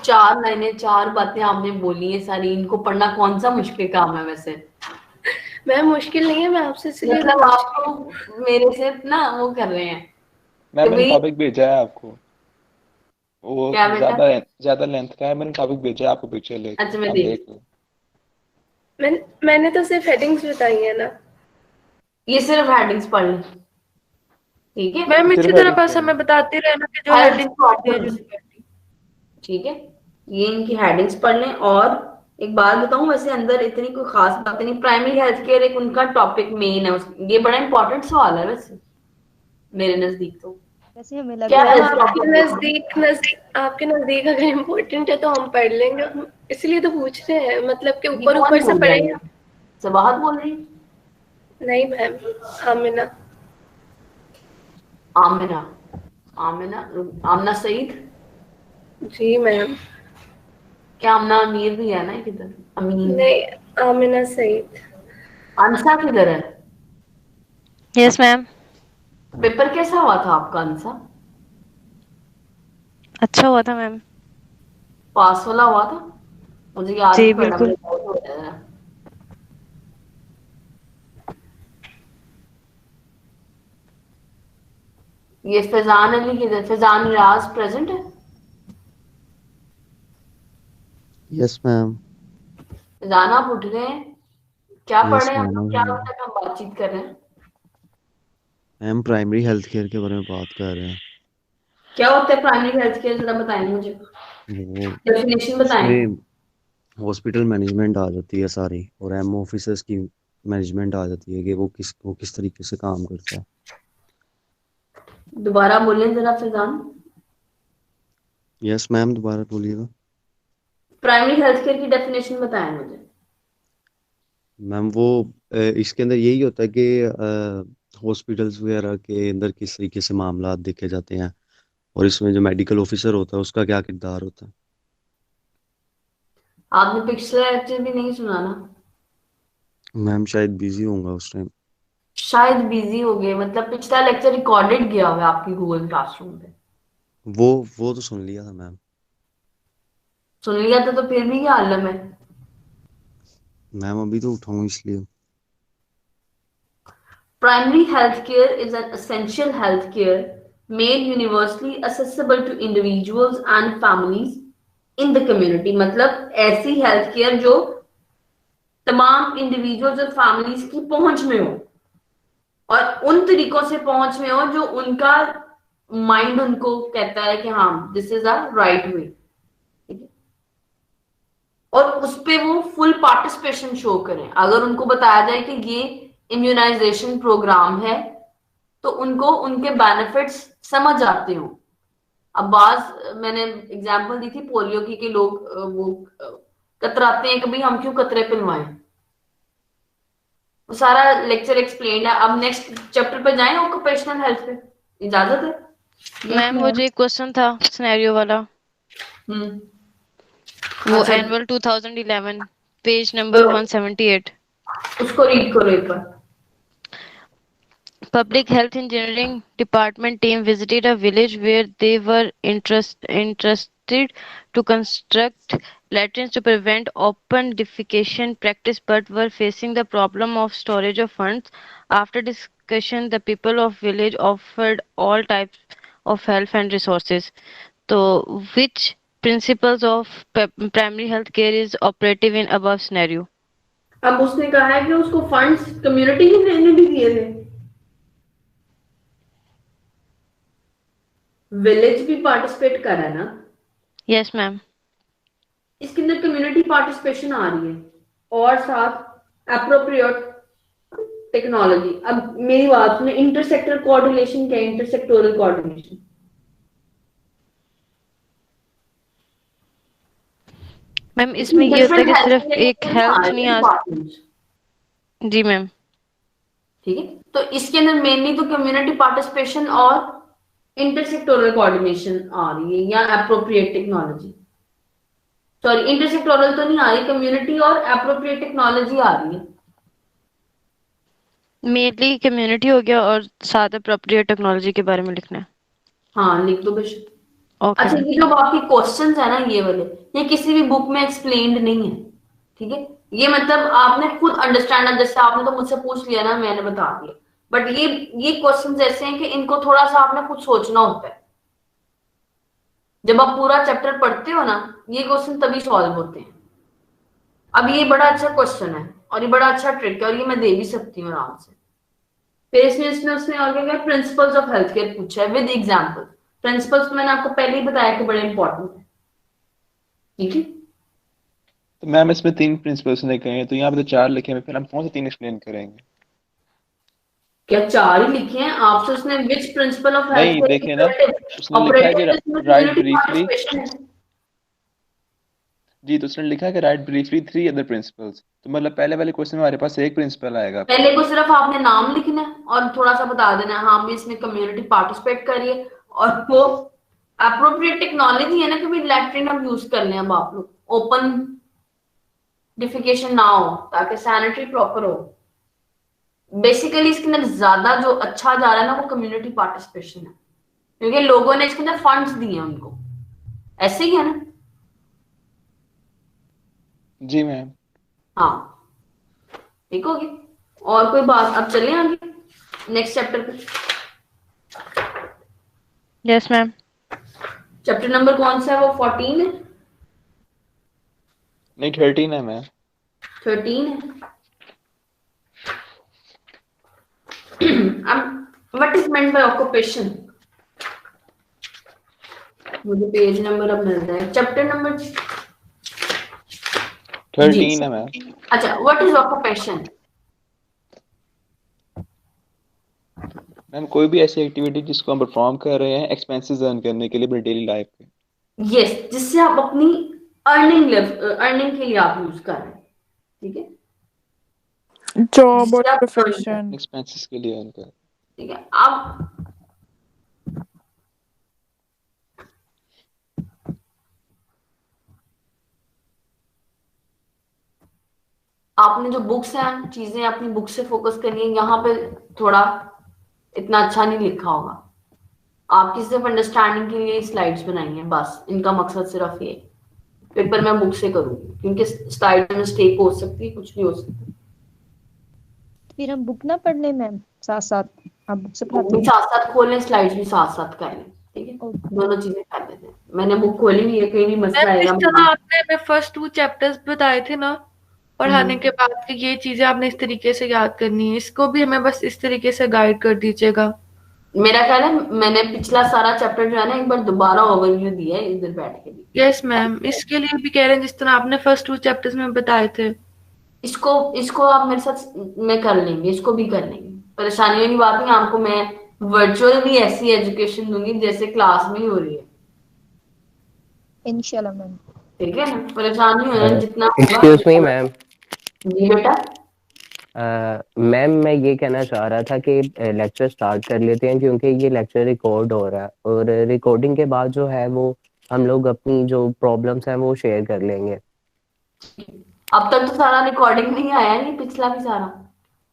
S1: 4 लाइनें 4 बातें आपने बोली है सारी, इनको पढ़ना कौन सा मुश्किल काम है वैसे?
S2: मैम मुश्किल नहीं है, मैं आपसे इसलिए तो
S1: मतलब
S2: पूछ
S1: आप
S2: रही हूँ।
S1: तो मेरे से ना वो कर रहे हैं कि
S3: मैम मैंने
S1: भाई।
S3: टॉपिक भेजा है आपको, वो
S1: क्या बेटा?
S3: ज्यादा लेंथ का है, मैंने टॉपिक भेजा है आपको पिक्चर लेके,
S1: अच्छा मैं
S3: आप
S1: देख,
S3: देख लो।
S2: मैंने तो सिर्फ headings बताई है ना।
S1: ये सिर्फ हेडिंग्स पढ़ ली, ठीक है?
S2: मैम इसी
S3: सिर्फ
S2: तरह
S3: हेडिंग
S2: बस
S3: पढ़
S2: हमें
S3: लो।
S2: बताते रहना कि जो
S1: हेल्थ
S2: headings होती है जो
S1: प्रॉब्लम्स, ठीक है? ये इनकी हेडिंग्स पढ़ लें। और एक बात बताऊं, वैसे अंदर इतनी कोई खास बात नहीं, प्राइमरी हेल्थ केयर एक उनका टॉपिक मेन है ये बड़ा इंपॉर्टेंट सवाल है वैसे मेरे नजदीक तो।
S4: वैसे हमें लग
S1: क्या
S4: रहा
S2: मैम
S1: हेल्थ
S4: है
S2: आपके नजदीक अगर इम्पोर्टेंट है तो हम पढ़ लेंगे, हम इसलिए तो पूछ रहे हैं, मतलब कि
S1: ये
S2: ऊपर
S1: कौन
S2: ऊपर से
S1: बोल रहा है?
S2: पढ़ेंगे।
S1: ये सबाहत बोल रही है?
S2: नहीं मैम, आमिना।
S1: आमिना? आमिना? आमना सईद?
S2: जी मैम।
S1: क्या आमना अमीर भी है ना किधर? अमीन?
S2: नहीं, आमिना सईद।
S1: अंसा किधर है?
S5: Yes ma'am.
S1: पेपर कैसा हुआ था आपका अंसा?
S5: अच्छा हुआ था मैम।
S1: पास वाला हुआ था? मुझे याद
S5: जी
S1: नहीं पड़ा,
S5: बिल्कुल।
S1: मुझे डाउट हो रहा है। ये फैजान अली किधर? फैजान रियाज प्रेजेंट है?
S6: Yes ma'am.
S1: फैजान आप उठ गए हैं? क्या पढ़
S6: यस
S1: रहे हैं हम लोग? क्या
S6: मैम।
S1: अभी तक हम बातचीत कर रहे हैं?
S6: मैम प्राइमरी हेल्थ केयर के बारे में बात कर रहे हैं।
S1: क्या होता है प्राइमरी हेल्थ केयर, जरा बताएं मुझे,
S6: वो
S1: डेफिनेशन बताएं।
S6: उसमें हॉस्पिटल मैनेजमेंट आ जाती है सारी, और एम ऑफिसर्स की मैनेजमेंट आ जाती है कि वो किस तरीके से काम करता है।
S1: दोबारा बोलें जरा फैजान।
S6: यस मैम, दोबारा बोलिएगा।
S1: प्राइमरी हेल्थ केयर की डेफिनेशन बताएं मुझे।
S6: मैम वो इसके अंदर यही होता है कि हॉस्पिटल्स वगैरह के अंदर किस तरीके से मामला देखे जाते हैं, और इसमें जो मेडिकल ऑफिसर होता है उसका क्या किरदार होता है।
S1: आपने पिछला लेक्चर भी नहीं सुना ना?
S6: मैम शायद बिजी होऊंगा उस टाइम।
S1: शायद बिजी हो गए, मतलब पिछला लेक्चर रिकॉर्डेड गया हुआ है आपकी गूगल क्लासरूम पे।
S6: वो वो तो सुन लिया था मैम।
S1: सुन लिया था तो फिर भी क्या आलम है?
S6: मैम अभी तो उठाऊं इसलिए।
S1: Primary health care is an essential health care made universally accessible to individuals and families in the community। मतलब ऐसी हेल्थ केयर जो तमाम इंडिविजुअल्स और फैमिलीज की पहुंच में हो, और उन तरीकों से पहुंच में हो जो उनका माइंड उनको कहता है कि हाँ this is a right way, और उस पे वो फुल पार्टिसिपेशन शो करें। अगर उनको बताया जाए कि ये इम्यूनाइजेशन प्रोग्राम है तो उनको उनके बेनिफिट्स समझ आते हो। अब मैंने एग्जांपल दी थी पोलियो की कि लोग वो कतराते हैं कि भाई हम क्यों कतरे पिलवाएं। वो सारा लेक्चर एक्सप्लेन है। अब नेक्स्ट चैप्टर पे जाएं, ऑक्यूपेशनल हेल्थ पे। इजाजत है?
S4: यस
S5: मैम वो
S4: मैम।
S5: जो एक क्वेश्चन था सिनेरियो वाला,
S1: हम्म।
S5: वो
S1: अच्छा,
S5: एनुअल 2011 पेज नंबर
S1: तो
S5: 178।
S1: उसको रीड करो एक बार।
S5: Public Health Engineering Department team visited a village where they were interested to construct latrines to prevent open defecation practice, but were facing the problem of storage of funds. After discussion, the people of village offered all types of help and resources. So, which principles of primary health care is operative in above scenario?
S1: अब उसने कहा है कि उसको funds community ने भी दिए थे, विलेज भी पार्टिसिपेट कर रहा है ना,
S5: Yes, ma'am.
S1: इसके अंदर कम्युनिटी पार्टिसिपेशन आ रही है, और साथ अप्रोप्रिएट टेक्नोलॉजी। अब मेरी बात में इंटरसेक्टर कोऑर्डिनेशन क्या है? Intersectoral coordination.
S5: मैम इसमें ये होता है कि सिर्फ एक हेल्थ नहीं आ
S1: डिपार्टमेंट,
S5: जी मैम।
S1: ठीक है, तो इसके अंदर मेनली तो कम्युनिटी पार्टिसिपेशन और इंटरसेक्टोरल कोऑर्डिनेशन आ रही है, या एप्रोप्रिएट टेक्नोलॉजी, सॉरी इंटरसेक्टोरल तो नहीं आ रही, कम्युनिटी और एप्रोप्रिएट टेक्नोलॉजी आ रही है।
S5: मेनली कम्युनिटी हो गया और साथ अप्रोप्रिएट टेक्नोलॉजी के बारे में लिखना है।
S1: हाँ लिख दो बेशक।
S5: ओके
S1: अच्छा, ये जो बाकी क्वेश्चंस है ना ये वाले, ये किसी भी बुक में एक्सप्लेन्ड नहीं है, ठीक है, ये मतलब आपने खुद अंडरस्टैंड, जैसे आपने तो मुझसे पूछ लिया ना, मैंने बता दिया, बट ये क्वेश्चंस ऐसे हैं कि इनको थोड़ा सा आपने खुद सोचना होता है। जब आप पूरा चैप्टर पढ़ते हो ना, ये क्वेश्चन तभी सॉल्व होते हैं। अब ये बड़ा अच्छा क्वेश्चन है और ये बड़ा अच्छा ट्रिक है और ये मैं दे भी सकती हूँ आराम से। फिर इसमें उसने और क्या किया, प्रिंसिपल्स ऑफ हेल्थ केयर पूछा है विद एग्जाम्पल। प्रिंसिपल्स तो मैंने आपको पहले ही बताया कि बड़े इंपॉर्टेंट है, ठीक है।
S3: तो मैम इसमें 3 प्रिंसिपल्स लिखे हैं, तो यहाँ पे तो 4 लिखे हैं, फिर हम कौन से 3 एक्सप्लेन करेंगे?
S1: क्या 4 ही लिखे हैं आपसे? उसने विच प्रिंसिपल ऑफ हेल्थ
S3: नहीं देखिए ना, उसने लिखा है कि राइट ब्रीफली, जी, तो उसने लिखा है कि राइट ब्रीफली 3 अदर प्रिंसिपल्स, तो मतलब पहले वाले क्वेश्चन में हमारे पास एक प्रिंसिपल आएगा।
S1: पहले को सिर्फ आपने नाम लिखना है और थोड़ा सा बता देना है, हाँ भी इसमें कम्युनिटी पार्टिसिपेट करिए, और वो अप्रोप्रिएट टेक्नोलॉजी है ना कि भाई लैट्रिन हम यूज कर लें, अब आप लोग ओपन डिफिकेशन ना हो ताकि सैनिटरी प्रॉपर हो। बेसिकली इसके अंदर ज्यादा जो अच्छा जा रहा है ना वो कम्युनिटी पार्टिसिपेशन है, क्योंकि लोगों ने इसके अंदर फंड्स दिए उनको, ऐसे ही है ना।
S3: जी मैम।
S1: हाँ ठीक होगी। और कोई बात? अब चले आगे नेक्स्ट चैप्टर पे।
S5: Yes ma'am.
S1: चैप्टर नंबर कौन सा है? वो 14 है?
S3: नहीं 13 है मैम।
S1: 13 है। अब what is meant by occupation? मुझे पेज नंबर अब मिल रहा है, चैप्टर नंबर
S3: 13 है मैम।
S1: अच्छा, व्हाट इज ऑक्यूपेशन?
S3: मैम कोई भी ऐसी एक्टिविटी जिसको हम परफॉर्म कर रहे हैं एक्सपेंसेस अर्न करने के लिए अपनी डेली लाइफ के।
S1: यस, जिससे आप अपनी अर्निंग के लिए आप यूज कर रहे हैं, ठीक है,
S7: जॉब और प्रोफेशन,
S3: एक्सपेंसेस के लिए अर्न कर।
S1: ठीक है। अब आपने जो बुक्स हैं, चीजें अपनी बुक से फोकस करनी है। यहाँ पे थोड़ा इतना अच्छा नहीं लिखा होगा, आपकी सिर्फ अंडरस्टैंडिंग के लिए स्लाइड्स बनाई हैं, बस इनका मकसद सिर्फ ये। पेपर मैं बुक से करूंगी क्योंकि स्लाइड में मिस्टेक हो सकती है, कुछ भी हो सकता है।
S4: फिर हम बुक ना पढ़ लें मैम साथ साथ, आप बुक से
S1: बुक
S4: पढ़ते
S1: भी साथ साथ खोल लें, स्लाइड्स भी साथ साथ कर लें, ठीक है, दोनों चीजें कर लेते हैं। मैंने बुक खोली नहीं है, कहीं भी मसला
S2: मैम, इस
S1: आएगा।
S2: तरह आपने हमें फर्स्ट 2 चैप्टर्स बताए थे ना पढ़ाने के बाद कि ये चीजें आपने इस तरीके से याद करनी है, इसको भी हमें बस इस तरीके से गाइड कर दीजिएगा।
S1: मेरा ख्याल है मैंने पिछला सारा चैप्टर जो है ना एक बार दोबारा ओवरव्यू दिया है इधर बैठ के भी।
S2: यस मैम, इसके लिए भी कह रहे हैं जिस तरह आपने फर्स्ट 2 चैप्टर्स में बताए थे।
S1: इसको आप मेरे साथ में कर लेंगे, इसको भी कर लेंगे, परेशानी वाली बात नहीं। आपको मैं वर्चुअल भी ऐसी एजुकेशन दूंगी जैसे क्लास में ही हो रही है,
S4: इंशाल्लाह मैम।
S1: ठीक है ना, परेशान नहीं होना जितना होगा।
S8: Excuse me ma'am.
S1: जी बेटा।
S8: मैम मैं ये कहना चाह रहा था कि लेक्चर स्टार्ट कर लेते हैं क्योंकि ये लेक्चर रिकॉर्ड हो रहा है और रिकॉर्डिंग के बाद जो है वो हम लोग अपनी जो प्रॉब्लम्स हैं वो शेयर कर लेंगे।
S1: अब तक तो सारा रिकॉर्डिंग नहीं आया, नहीं पिछला भी सारा।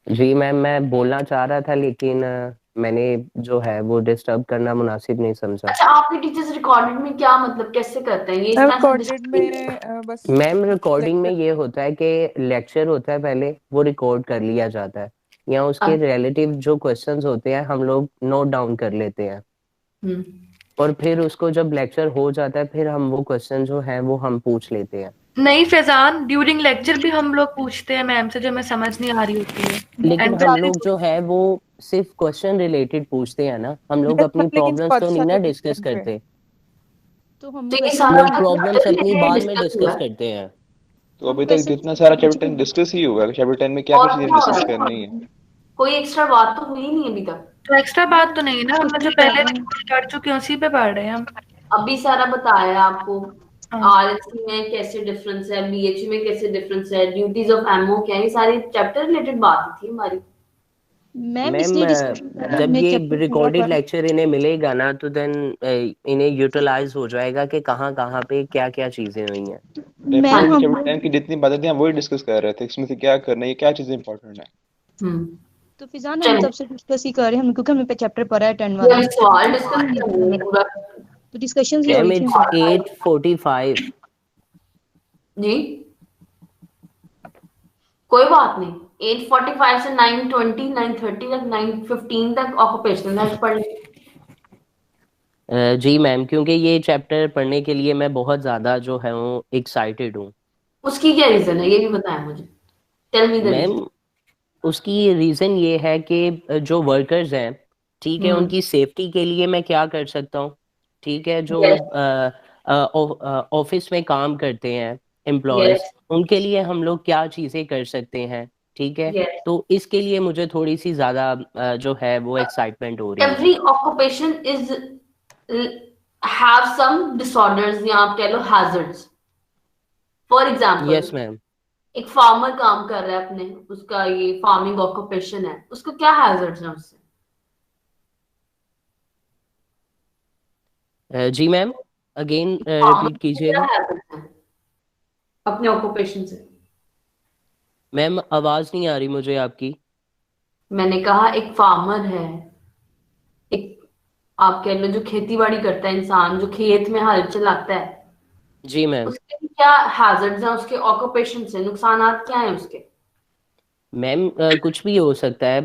S8: जी मैम, मैं बोलना चाह रहा था लेकिन मैंने जो है वो डिस्टर्ब करना मुनासिब नहीं समझा।
S1: अच्छा, आपके टीचर्स रिकॉर्डेड में क्या मतलब कैसे करते हैं ये?
S7: रिकॉर्डेड में बस
S8: मैम रिकॉर्डिंग में ये होता है कि लेक्चर होता है पहले वो रिकॉर्ड कर लिया जाता है या उसके रिलेटिव जो क्वेश्चंस होते हैं हम लोग नोट डाउन कर लेते हैं और फिर उसको जब लेक्चर हो जाता है फिर हम वो क्वेश्चन जो है वो हम पूछ लेते हैं।
S2: नहीं फैजान, ड्यूरिंग लेक्चर भी हम लोग पूछते हैं मैम से जो हमें समझ नहीं आ रही होती है,
S8: लेकिन हम लोग जो है वो सिर्फ क्वेश्चन रिलेटेड पूछते हैं ना, हम लोग अपनी प्रॉब्लम्स तो नहीं ना डिस्कस करते।
S4: तो हम
S8: लोग प्रॉब्लम्स अपनी बाद में डिस्कस करते हैं।
S3: तो अभी तक जितना सारा चैप्टर 10 डिस्कस ही हुआ है, चैप्टर 10 में क्या कुछ चीजें डिस्कस करनी है?
S1: कोई एक्स्ट्रा बात तो हुई नहीं अभी तक।
S9: तो एक्स्ट्रा बात तो नहीं ना, हम जो पहले कर चुके हैं उसी पे पढ़ रहे हैं हम।
S1: अभी सारा बताया आपको,
S9: हाँ।
S1: आरएससी में कैसे डिफरेंस है, बीएचयू में कैसे डिफरेंस है, ड्यूटीज ऑफ एमओ क्या है, ये सारी चैप्टर रिलेटेड बात थी हमारी।
S4: मैम
S8: मैम
S4: इसलिए डिस्कशन कर रहे हैं,
S8: जब
S4: हमने
S8: ये
S4: चैप्टर पूरा
S8: रिकॉर्डेड
S4: पढ़ा।
S8: लेक्चर इन्हें मिलेगा ना तो देन इन्हें यूटिलाइज हो जाएगा कि कहाँ कहाँ पे क्या क्या चीजें हुई हैं।
S4: मैम
S3: डेफिनेटली चैप्टर
S4: हम
S3: 10 की जितनी बातें थी हम वही डिस्कस कर रहे थे, इसमें से क्या करना है, ये क्या चीजें इंपॉर्टेंट है।
S4: तो फिजान हम तब से डिस्कस ही कर रहे हैं, क्योंकि हमने चैप्टर पढ़ा है 10
S1: ये
S4: वाला।
S1: अभी सवाल डिस्कस किया हमने पूरा।
S4: तो डिस्कशंस ही हो
S8: मैम
S4: रही थी
S8: इट्स
S4: हमारी।
S8: 8:45।
S1: जी कोई बात नहीं, 8:45 से 9:20 9:30 तक 9:15 तक ऑक्यूपेशनल हेल्थ पढ़ लें।
S8: जी मैम, क्योंकि ये चैप्टर पढ़ने के लिए मैं बहुत ज़्यादा जो है वो एक्साइटेड हूँ।
S1: उसकी क्या रीजन है ये भी बताएं मुझे, tell me the
S8: ma'am
S1: reason.
S8: उसकी रीज़न ये है कि जो वर्कर्स हैं, ठीक है, उनकी सेफ्टी के लिए मैं क्या कर सकता हूँ। ठीक है, जो
S1: यस
S8: ऑफिस में काम करते हैं एम्प्लॉयज़,
S1: यस
S8: उनके लिए हम लोग क्या चीज़ें कर सकते हैं। ठीक है,
S1: यस।
S8: तो इसके लिए मुझे थोड़ी सी ज़्यादा जो है वो एक्साइटमेंट हो रही है।
S1: Every occupation is have some disorders या आप कह लो hazards. For example
S8: yes ma'am.
S1: एक फार्मर काम कर रहा है अपने, उसका ये फार्मिंग ऑक्यूपेशन है, उसको क्या हैजर्ड्स हैं उससे?
S8: जी मैम, अगेन
S1: फार्मर
S8: रिपीट
S1: को क्या
S8: कीजिएगा।
S1: हैजर्ड्स हैं अपने ऑक्यूपेशन से?
S8: मैम आवाज़ नहीं आ रही मुझे आपकी।
S1: मैंने कहा एक फार्मर है, एक आप कह लो जो खेती बाड़ी करता है इंसान, जो खेत में हल चलाता है,
S8: जी मैम।
S1: उसके क्या हैजर्ड्स हैं, उसके ऑक्यूपेशन से नुकसानात क्या हैं उसके?
S8: मैम कुछ भी हो सकता है,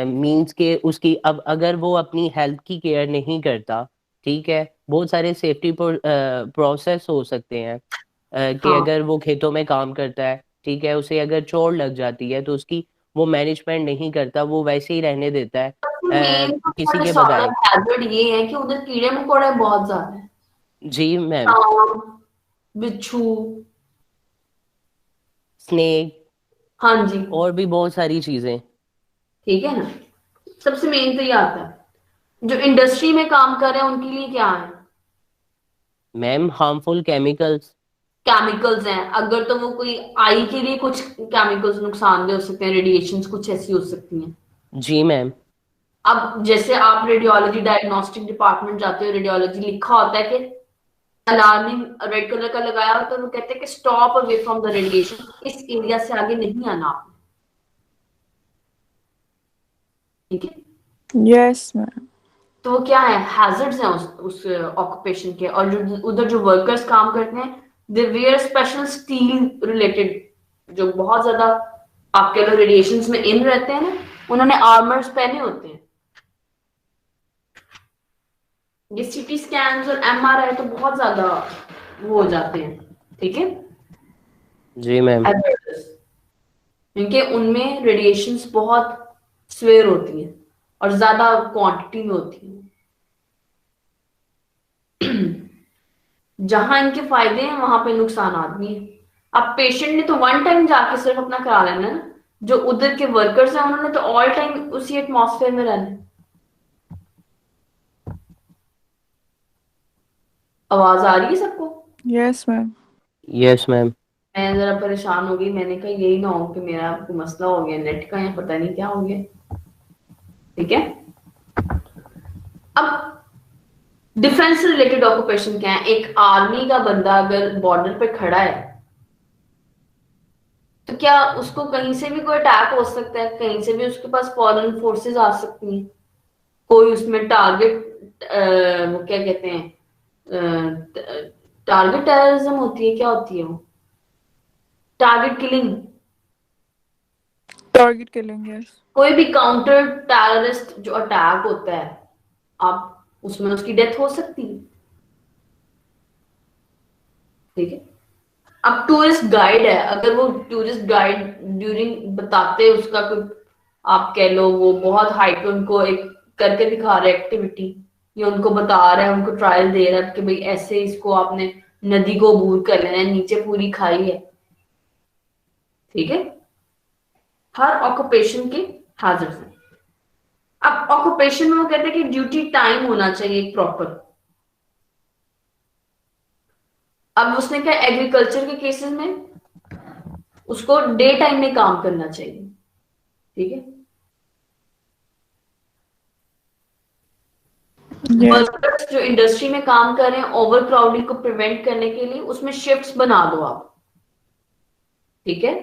S8: मीन्स के उसकी अब अगर वो अपनी हेल्थ की केयर नहीं करता, ठीक है, बहुत सारे सेफ्टी प्रोसेस हो सकते हैं। कि
S1: हाँ
S8: अगर वो खेतों में काम करता है, ठीक है, उसे अगर चोट लग जाती है तो उसकी वो मैनेजमेंट नहीं करता, वो वैसे ही रहने देता है
S1: मेन तो
S8: किसी के
S1: डिसऑर्डर
S8: बजाय।
S1: हैजर्ड ये है कि उधर कीड़े मकोड़े बहुत ज्यादा हैं,
S8: जी मैम।
S1: सांप, बिच्छू,
S8: स्नेक
S1: हाँ जी,
S8: और भी बहुत सारी चीजें।
S1: ठीक है ना। सबसे मेन तो ये आता है जो इंडस्ट्री में काम कर रहे हैं उनके लिए क्या है,
S8: मैम हार्मफुल केमिकल्स।
S1: केमिकल्स हैं। अगर तो वो कोई आई के लिए कुछ केमिकल्स नुकसानदेह हो सकते हैं, रेडिएशंस कुछ ऐसी हो सकती हैं।
S8: जी मैम।
S1: अब जैसे आप रेडियोलॉजी डायग्नोस्टिक डिपार्टमेंट जाते हो, रेडियोलॉजी लिखा होता है कि अलार्मिंग रेड कलर का लगाया हो, तो वो कहते हैं कि stop away from the radiation, इस एरिया से आगे नहीं आना आपने, ठीक है।
S7: Yes ma'am.
S1: तो वो क्या है, हैजर्ड्स हैं उस ऑक्यूपेशन के। और जो उधर जो वर्कर्स काम करते हैं, दे वेयर स्पेशल स्टील रिलेटेड, जो बहुत ज्यादा आप कह लो रेडिएशंस में इन रहते हैं ना, उन्होंने आर्मर्स पहने होते हैं। ये सीटी स्कैन्स और एमआरआई तो बहुत ज्यादा वो हो जाते हैं, ठीक है,
S8: जी मैम।
S1: क्योंकि उनमें रेडिएशंस बहुत स्वेयर होती हैं और ज्यादा क्वांटिटी में होती हैं। जहां इनके फायदे हैं वहां पे नुकसान भी है। अब पेशेंट ने तो वन टाइम जाके सिर्फ अपना करा लेना है, जो उधर के वर्कर्स हैं उन्होंने तो ऑल टाइम उसी एटमॉस्फेयर में रहना है। आवाज आ रही है सबको?
S7: Yes ma'am.
S8: Yes ma'am.
S1: मैं जरा परेशान हो गई, मैंने कहा यही ना हो कि मेरा कोई मसला हो गया नेट का या पता नहीं क्या हो गया, ठीक है। अब डिफेंस रिलेटेड ऑक्यूपेशन क्या है? एक आर्मी का बंदा अगर बॉर्डर पे खड़ा है तो क्या उसको कहीं से भी कोई अटैक हो सकता है, कहीं से भी उसके पास फॉरेन फोर्सेस आ सकती हैं, कोई उसमें टारगेट वो क्या कहते हैं, टारगेट टेररिज्म होती है, क्या होती है वो, target killing,
S7: target killing. Yes.
S1: कोई भी काउंटर टेररिस्ट जो अटैक होता है, आप उसमें उसकी डेथ हो सकती है, ठीक है। अब टूरिस्ट गाइड है, अगर वो टूरिस्ट गाइड ड्यूरिंग बताते उसका कोई आप कह लो वो बहुत हाइट पे उनको एक करके दिखा रहे एक्टिविटी, या उनको बता रहा है, उनको ट्रायल दे रहा है कि भाई ऐसे इसको आपने नदी को अबूर कर लेना है, नीचे पूरी खाई है, ठीक है। हर ऑक्यूपेशन के हैजर्ड्स हैं। अब ऑक्यूपेशन में वो कहते हैं कि ड्यूटी टाइम होना चाहिए प्रॉपर। अब उसने क्या, एग्रीकल्चर के केसेस में उसको डे टाइम में काम करना चाहिए, ठीक है।
S7: Yes.
S1: वर्कर्स जो इंडस्ट्री में काम कर रहे हैं, ओवर क्राउडिंग को प्रिवेंट करने के लिए उसमें शिफ्ट्स बना दो आप, ठीक है।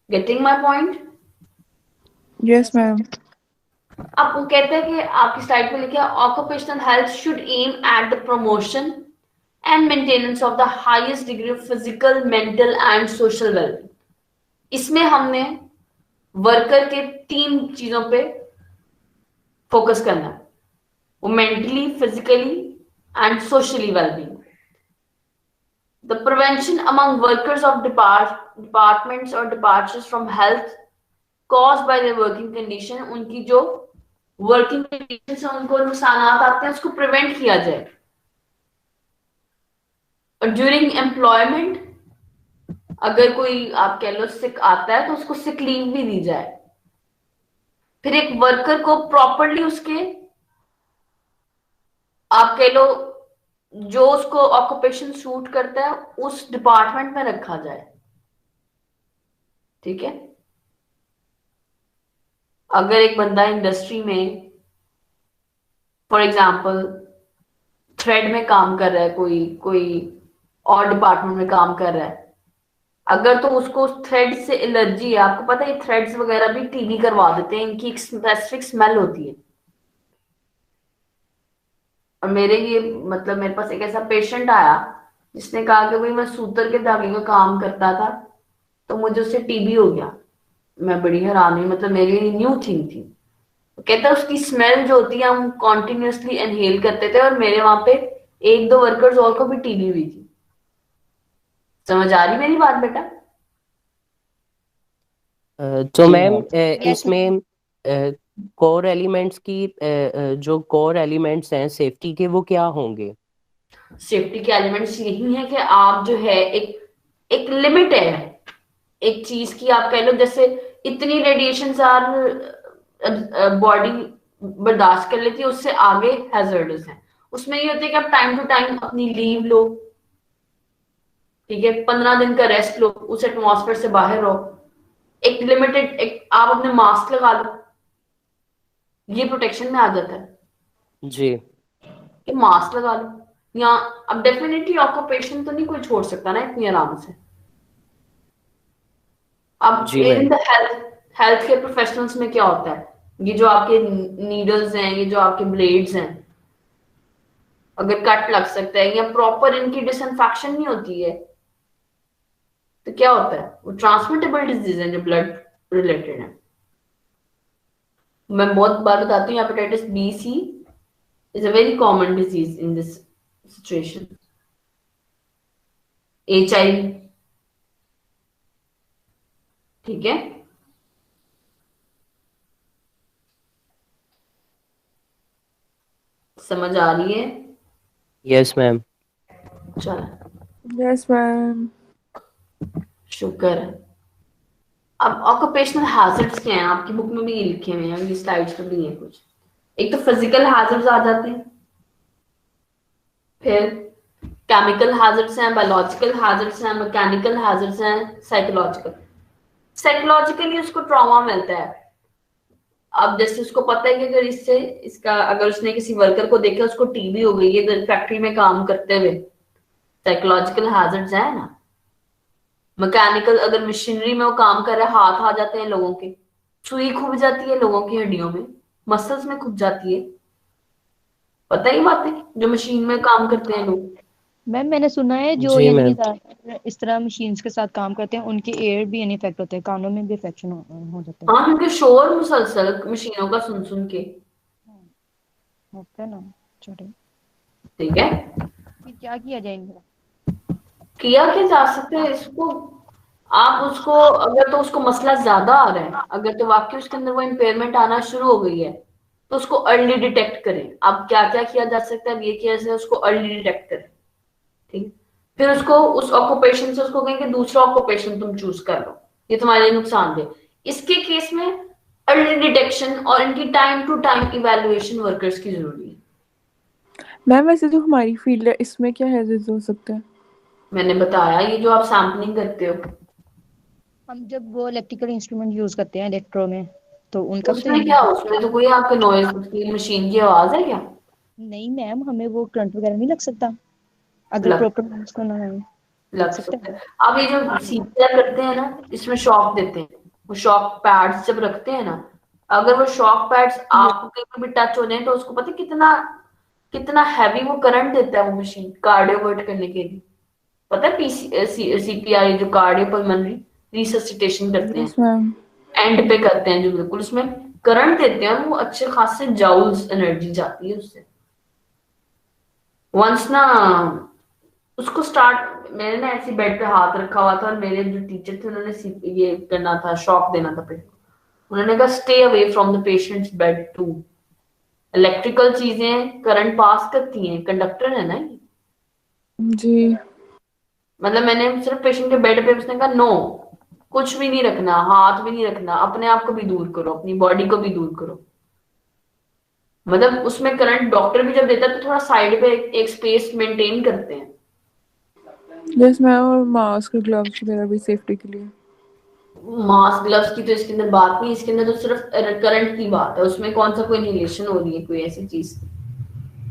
S1: Getting my point?
S7: Yes, ma'am.
S1: अब वो कहते हैं कि आपकी स्लाइड पे लिखा है occupational health should aim at the promotion and maintenance of the highest degree of physical, mental and social wellbeing. इसमें हमने वर्कर के 3 चीजों पे फोकस करना है, वो mentally, physically and socially wellbeing. The prevention among workers of departments और departures from health caused by their working condition, उनकी जो वर्किंग कंडीशन से उनको नुकसान आते हैं उसको प्रिवेंट किया जाए। और ड्यूरिंग एम्प्लॉयमेंट अगर कोई आप कह लो सिक आता है तो उसको सिक लीव भी दी जाए। फिर एक वर्कर को प्रॉपरली उसके आप कह लो जो उसको ऑक्यूपेशन सूट करता है उस डिपार्टमेंट में रखा जाए, ठीक है। अगर एक बंदा इंडस्ट्री में फॉर एग्जांपल थ्रेड में काम कर रहा है, कोई और डिपार्टमेंट में काम कर रहा है, अगर तो उसको थ्रेड से एलर्जी है, आपको पता है थ्रेड्स वगैरह भी टीबी करवा देते हैं, इनकी एक स्पेसिफिक स्मेल होती है। और मेरे पास एक ऐसा पेशेंट आया जिसने कहा कि भाई मैं सूतर के धागे का काम करता था तो मुझे उससे टीबी हो गया। मैं बड़ी हैरान हुई, मतलब मेरे लिए न्यू थिंग थी। कहता उसकी स्मेल जो होती है हम कॉन्टिन्यूसली इनहेल करते थे और मेरे वहां पे 1-2 वर्कर्स और को भी टीबी हुई थी। समझ आ रही मेरी बात बेटा?
S8: तो मैम इसमें कोर एलिमेंट्स की जो कोर एलिमेंट्स हैं सेफ्टी के वो क्या होंगे?
S1: सेफ्टी के एलिमेंट्स यही है कि आप जो है एक लिमिट है एक चीज की, आप कह लो जैसे इतनी रेडिएशन बॉडी बर्दाश्त कर लेती है, उससे आगे हैजर्डस है। उसमें ये होता है कि आप टाइम टू टाइम अपनी लीव लो, ठीक है, 15 दिन का रेस्ट लो, उस एटमॉस्फेयर से बाहर रहो, एक लिमिटेड आप अपने मास्क लगा लो, ये प्रोटेक्शन में आ जाता है
S8: जी।
S1: कि मास्क लगा लो। या अब डेफिनेटली ऑक्यूपेशन तो नहीं कोई छोड़ सकता ना इतनी आराम से। अब in the health care professionals में क्या होता है, ये जो आपके नीडल्स हैं, ये जो आपके ब्लेड्स हैं, अगर कट लग सकता है या प्रॉपर इनकी डिसइंफेक्शन नहीं होती है तो क्या होता है, वो ट्रांसमिटेबल डिजीज है जो ब्लड रिलेटेड है। मैं बहुत बार बताती हूँ hepatitis B C is a very common disease in this situation. HIV, ठीक है। समझ आ रही है?
S8: Yes ma'am.
S1: चलो
S7: Yes, ma'am.
S1: शुक्र है। अब ऑक्यूपेशनल हैजर्ड्स क्या हैं, आपकी बुक में भी ये लिखे हुए हैं, ये स्लाइड्स पे भी है कुछ। एक तो फिजिकल हैजर्ड्स आ जाते हैं, फिर केमिकल हैजर्ड्स हैं, बायोलॉजिकल हैजर्ड्स हैं, मैकेनिकल हैजर्ड्स हैं, साइकोलॉजिकली उसको ट्रॉमा मिलता है। अब जैसे उसको पता है कि अगर उसने किसी वर्कर को देखा उसको टीबी हो गई है फैक्ट्री में काम करते हुए, साइकोलॉजिकल हैजर्ड्स है ना। मैकेनिकल, अगर मशीनरी में वो काम कर रहा है, हाथ आ जाते हैं लोगों के, सुई खुब जाती है लोगों की हड्डियों में, मसल्स में खुब जाती है, पता ही बात है जो मशीन में काम करते हैं लोग।
S4: मैम मैंने सुना है जो यानी कि इस तरह मशीन्स के साथ काम करते हैं उनके एयर भी इफेक्ट होते हैं, कानों में भी इफेक्शन हो जाता है।
S1: हाँ, क्योंकि शोर मुसलसल मशीनों का सुन सुन के
S4: होता है ना छोटे।
S1: ठीक है,
S4: फिर क्या किया जाए इनका?
S1: किया क्या जा सकता है इसको, आप उसको अगर तो उसको मसला ज्यादा आ रहा है, अगर तो वाकई उसके अंदर वो इम्पेयरमेंट आना शुरू हो गई है तो उसको अर्ली डिटेक्ट करें। अब क्या क्या किया जा सकता है, ये किया जाए उसको अर्ली डिटेक्ट करें, ठीक। फिर उसको उस ऑक्यूपेशन से उसको कहें कि दूसरा ऑक्यूपेशन तुम चूज कर लो, ये तुम्हारे लिए नुकसान दे। इसके केस में अर्ली डिटेक्शन और इनकी time to time evaluation workers की जरूरी है।
S7: मैम वैसे जो हमारी फील्ड है इसमें क्या हैजर्ड्स हो सकते हैं?
S1: मैंने बताया ये जो आप सैम्पलिंग करते हो,
S4: हम जब वो इलेक्ट्रिकल इंस्ट्रूमेंट यूज करते हैं इलेक्ट्रो में, तो उनका भी तो
S1: उसमें क्या, उसमें तो कोई आपके नॉइज, उसकी मशीन की आवाज है क्या?
S4: नहीं मैम, हमें वो करंट वगैरह नहीं लग सकता अगर
S1: लग
S4: प्रॉपर यूज करना है।
S1: लग
S4: सकता
S1: सकता
S4: है।
S1: है। अब ये जो सीपीआर करते हैं ना, इसमें शॉक देते हैं, वो शॉक पैड्स जब रखते हैं ना, अगर वो शॉक पैड्स आपको कहीं पे भी टच हो जाए तो उसको पता है कितना कितना हैवी वो करंट देता है वो मशीन कार्डियोवर्ट करने के लिए। पता है सीपीआर जो कार्डियोपल्मोनरी रिससिटेशन करते
S7: यस
S1: हैं,
S7: मैम।
S1: एंड पे करते हैं जो बिल्कुल उसमें करंट देते हैं, वो अच्छे खासे जाउल्स एनर्जी जाती है उससे। वंस ना उसको स्टार्ट, मैंने ना ऐसी बेड पे हाथ रखा हुआ था और मेरे जो टीचर थे उन्होंने ये करना था, शॉक देना था पेशेंट, उन्होंने कहा stay away from the patients bed too. Electrical चीजें करंट पास करती हैं, कंडक्टर है ना ये।
S7: जी।
S1: मतलब मैंने सिर्फ पेशेंट के बेड पे, उसने कहा नो, कुछ भी नहीं रखना, हाथ भी नहीं रखना, अपने आप को भी दूर करो, अपनी बॉडी को भी दूर करो। मतलब उसमें करंट डॉक्टर भी जब देता है तो थोड़ा साइड पे एक स्पेस मेंटेन करते हैं।
S7: यस मैम, और मास्क ग्लव्स वगैरह भी सेफ्टी के लिए।
S1: मास्क ग्लव्स की तो इसके अंदर बात नहीं, इसके अंदर तो सिर्फ करंट की बात है, उसमें कौन सा कोई इनहेलेशन हो रही है कोई ऐसी चीज।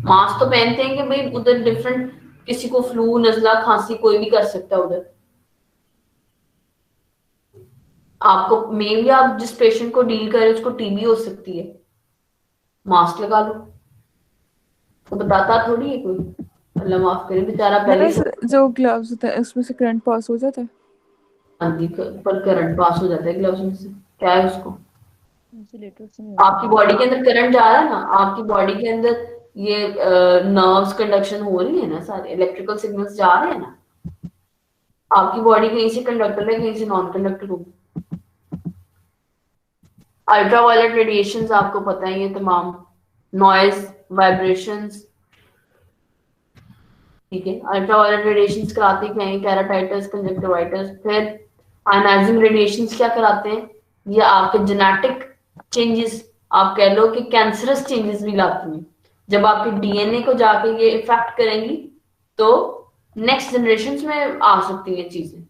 S1: मास्क तो पहनते हैं कि भाई उधर डिफरेंट, किसी को फ्लू नजला खांसी कोई भी कर सकता है उधर। आपको मे भी आप जिस पेशेंट को डील कर रहे हो उसको टीबी हो सकती है, मास्क लगा लो, तो बताता थोड़ी है कोई, अल्लाह माफ करे बेचारा पहले ही।
S7: मैम जो ग्लव्स होते हैं उसमें से करंट पास हो जाता है?
S1: हाँ जी, पर करंट पास हो जाता है ग्लव्स में से, क्या है उसको,
S4: इंसुलेटर से नहीं होता।
S1: आपकी बॉडी के अंदर करंट जा रहा है ना, आपकी बॉडी के अंदर ये नर्व्स कंडक्शन हो रही है ना, सारे इलेक्ट्रिकल सिग्नल्स जा रहे हैं ना, आपकी बॉडी कहीं से कंडक्टर है कहीं से नॉन कंडक्टर होगी। अल्ट्रावायलेट रेडिएशंस आपको पता है, ये तमाम नॉइज वाइब्रेशंस, ठीक है। अल्ट्रावायलेट रेडिएशंस कराते क्या है, केराटाइटिस कंजक्टिवाइटिस। फिर आयनाइजिंग रेडिएशंस क्या कराते हैं, ये आपके जेनेटिक चेंजेस, आप कह लो कि कैंसरस चेंजेस भी लाती हैं। जब आपके डीएनए को जाके ये इफेक्ट करेंगी तो नेक्स्ट जनरेशन में आ सकती है चीजें,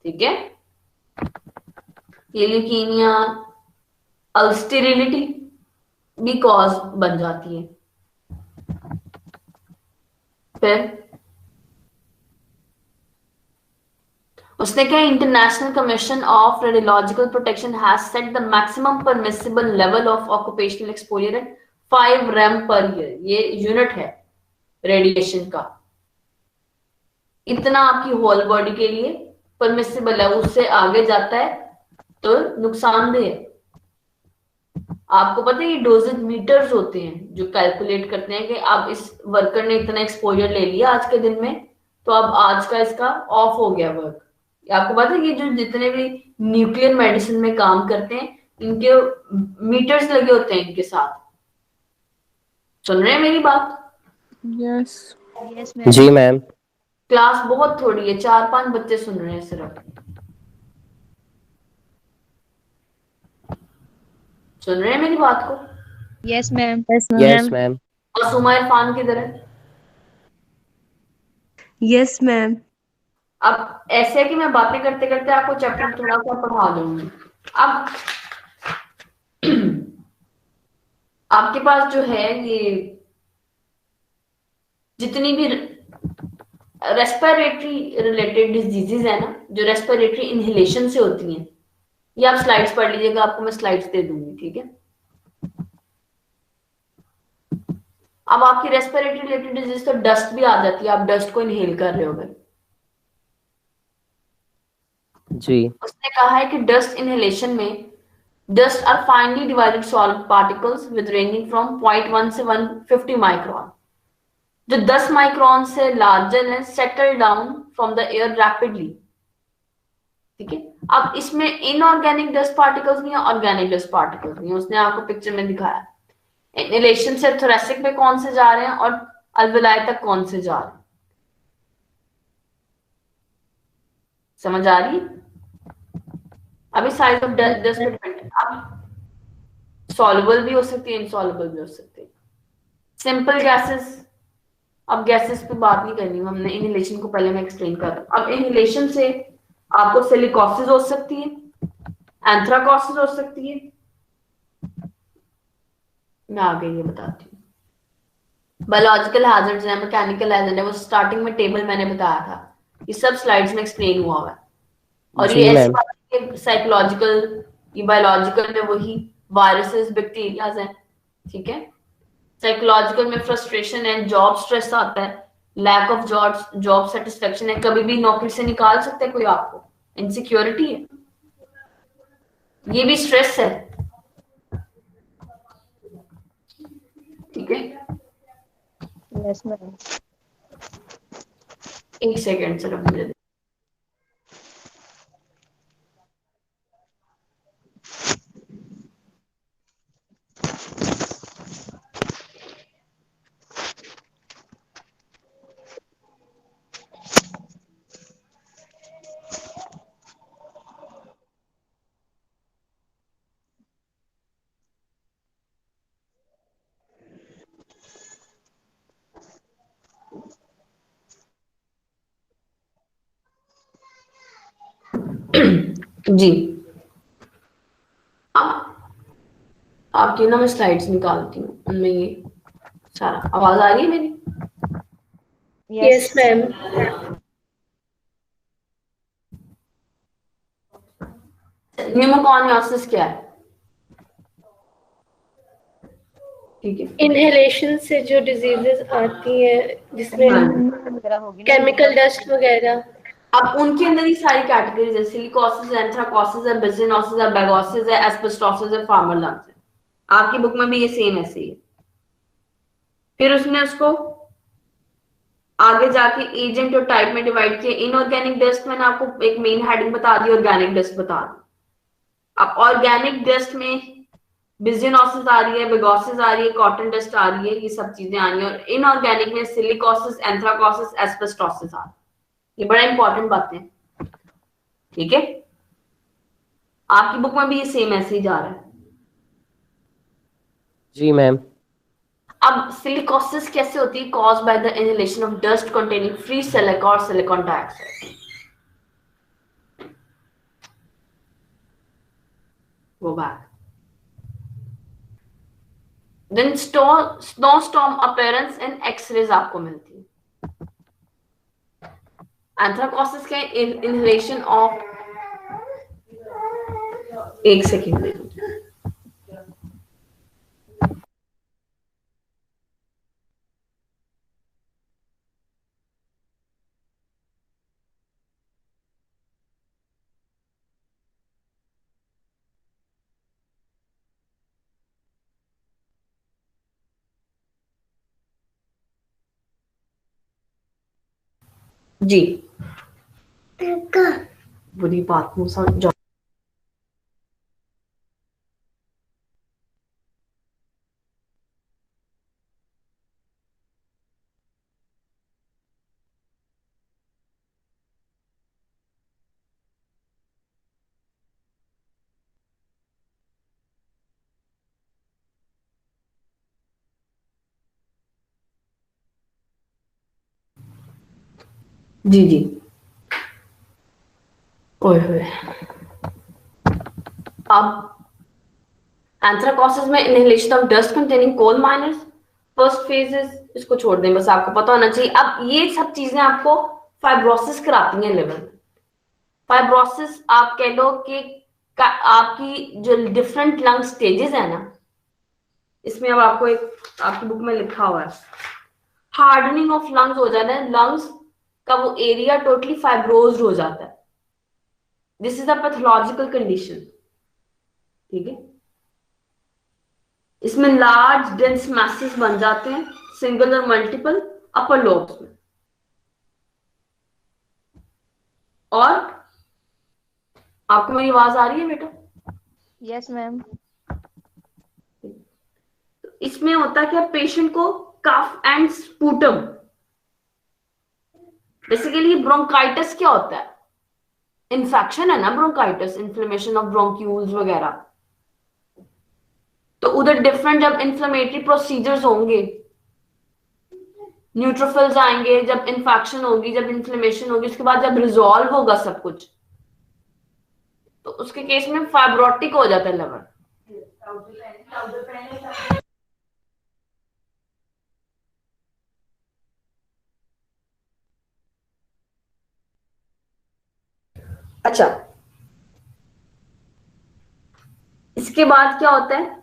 S1: ठीक है। ये ल्यूकीमिया, अल्स्टेरिलिटी भी कॉज बन जाती है। फिर उसने क्या, international commission of radiological protection has set the maximum permissible level of occupational exposure at 5 RAM per year. ये यूनिट है रेडिएशन का, इतना आपकी होल बॉडी के लिए परमिसिबल है, उससे आगे जाता है तो नुकसानदेह है। आपको पता है ये डोजेज मीटर्स होते हैं जो कैलकुलेट करते हैं कि अब इस वर्कर ने इतना एक्सपोजर ले लिया आज के दिन में, तो अब आज का इसका ऑफ हो गया वर्क। आपको पता है ये जो जितने भी न्यूक्लियर मेडिसिन में काम करते हैं इनके मीटर्स लगे होते हैं इनके साथ। सुन रहे हैं मेरी बात?
S7: यस।
S4: Yes ma'am.
S8: जी मैम।
S1: क्लास बहुत थोड़ी है, 4-5 बच्चे सुन रहे हैं सिर्फ। सुन रहे हैं मेरी बात को?
S4: Yes ma'am.
S8: Yes ma'am.
S1: और सुमा इरफान किधर है?
S10: Yes ma'am.
S1: अब ऐसे है कि मैं बातें करते करते आपको चैप्टर थोड़ा सा पढ़ा दूंगी। अब आपके पास जो है ये जितनी भी रेस्पिरेटरी रिलेटेड डिजीजेज है ना, जो रेस्पिरेटरी इनहेलेशन से होती हैं, ये आप स्लाइड्स पढ़ लीजिएगा, आपको मैं स्लाइड्स दे दूंगी, ठीक है। अब आपकी रेस्पिरेटरी रिलेटेड डिजीज तो डस्ट भी आ जाती है, आप डस्ट को इनहेल कर रहे हो भाई।
S8: जी। उसने
S1: कहा है कि डस्ट इनहेलेशन में dust are finely divided solid particles with ranging from 0.1 से 150 माइक्रोन, जो 10 माइक्रोन से लार्जर है, settle down from the air rapidly, ठीक है। अब इसमें इनऑर्गेनिक डस्ट पार्टिकल्स नहीं है, ऑर्गेनिक डस्ट पार्टिकल्स नहीं है, उसने आपको पिक्चर में दिखाया। इनहेलेशन से थोरेसिक में कौन से जा रहे हैं और अल्वेलाई तक कौन से जा रहे हैं, समझ आ रही? अभी साइज ऑफ डस्ट पे डिपेंड है। अब सॉल्युबल भी हो सकती है, इनसॉल्युबल भी हो सकती है। सिंपल गैसेस, अब गैसेस पे बात नहीं करनी, हमने इनहेलेशन को पहले मैं एक्सप्लेन कर रहा हूं। अब इनहेलेशन से आपको सिलिकॉसिस हो सकती है, एंथ्राकॉसिस हो सकती है, मैं आगे ये बताती हूँ। बायोलॉजिकल हैजर्ड्स है, मैकेनिकल हैजर्ड है, वो स्टार्टिंग में टेबल मैंने बताया था, ये सब स्लाइड्स में एक्सप्लेन हुआ हुआ है। और ये ऐसी बात है साइकोलॉजिकल, ये बायोलॉजिकल में वही वायरसेस बैक्टीरियाज हैं, ठीक है। साइकोलॉजिकल में फ्रस्ट्रेशन है, जॉब स्ट्रेस आता है, लैक ऑफ जॉब सेटिस्फेक्शन है, कभी भी नौकरी से निकाल सकते हैं कोई आपको, इनसिक्योरिटी है, ये भी स्ट्रेस है, ठीक है।
S4: Yes ma'am.
S1: एक सेकेंड सर मुझे जी। आपकी ना मैं स्लाइड्स निकालती हूँ, उनमें ये सारा, आवाज आ रही है मेरी?
S2: Yes ma'am.
S1: न्यूमोकॉनियोसिस क्या है? ठीक है,
S2: इनहेलेशन से जो डिजीजेस आती है जिसमें केमिकल डस्ट वगैरह,
S1: अब उनके अंदर ही सारी कैटेगरीज है, सिलिकोसिस है, एंथ्राकोसिस है, बिसिनोसिस है, बेगोसिस है, एस्बेस्टोसिस है, फार्मर लंग्स है। आपकी बुक में भी ये सेम ऐसे ही है। फिर उसने उसको आगे जाके एजेंट और टाइप में डिवाइड किया। इनऑर्गेनिक डस्ट मैंने आपको एक मेन हेडिंग बता दी, ऑर्गेनिक डस्ट बता दी। अब ऑर्गेनिक डस्ट में बिसिनोसिस आ रही है, बेगोसिस आ रही है, कॉटन डस्ट आ रही है, ये सब चीजें आ रही है। और इनऑर्गेनिक में सिलिकोसिस, एंथ्राकोसिस, एस्बेस्टोसिस आ रही है। ये बड़ा इंपॉर्टेंट बातें, ठीक है। आपकी बुक में भी ये सेम ऐसे ही जा रहा है।
S8: जी मैम।
S1: अब सिलिकोसिस कैसे होती है? Caused by the inhalation of dust containing free silica और silicon dioxide. Go back. Then snow storm appearance in x-rays आपको मिलती है। एंथ्राकोसिस के इनहेलेशन ऑफ, एक सेकेंड, जी बुरी बात नहीं समझो। जी जी, ओए होए। अब एंथ्राकोसिस में inhalation of dust containing coal miners, first phase is, इसको छोड़ दें, बस आपको पता होना चाहिए। अब ये सब चीजें आपको फाइब्रोसिस कराती हैं लिवर में। फाइब्रोसिस आप कह लो कि आपकी जो डिफरेंट लंग स्टेजेस है ना, इसमें अब आपको एक आपकी बुक में लिखा हुआ है, हार्डनिंग ऑफ लंग्स हो जाता है, लंग्स का वो एरिया टोटली फाइब्रोज्ड हो जाता है। This is a pathological condition, ठीक है। इसमें लार्ज डेंस मैसेज बन जाते हैं, सिंगल और मल्टीपल अपर लोब्स में। और आपको मेरी आवाज आ रही है बेटा?
S4: Yes ma'am.
S1: इसमें होता है क्या, पेशेंट को cough and sputum, basically bronchitis क्या होता है? इन्फेक्शन है ना, ब्रोंकाइटिस, इन्फ्लेमेशन ऑफ ब्रोंक्यूल्स वगैरह, तो उधर डिफरेंट जब इन्फ्लेमेटरी प्रोसीजर्स होंगे, न्यूट्रोफिल्स आएंगे, जब इन्फेक्शन होगी, जब इन्फ्लेमेशन होगी, उसके बाद जब रिजॉल्व होगा सब कुछ, तो उसके केस में फाइब्रोटिक हो जाता है लिवर। अच्छा, इसके बाद क्या होता है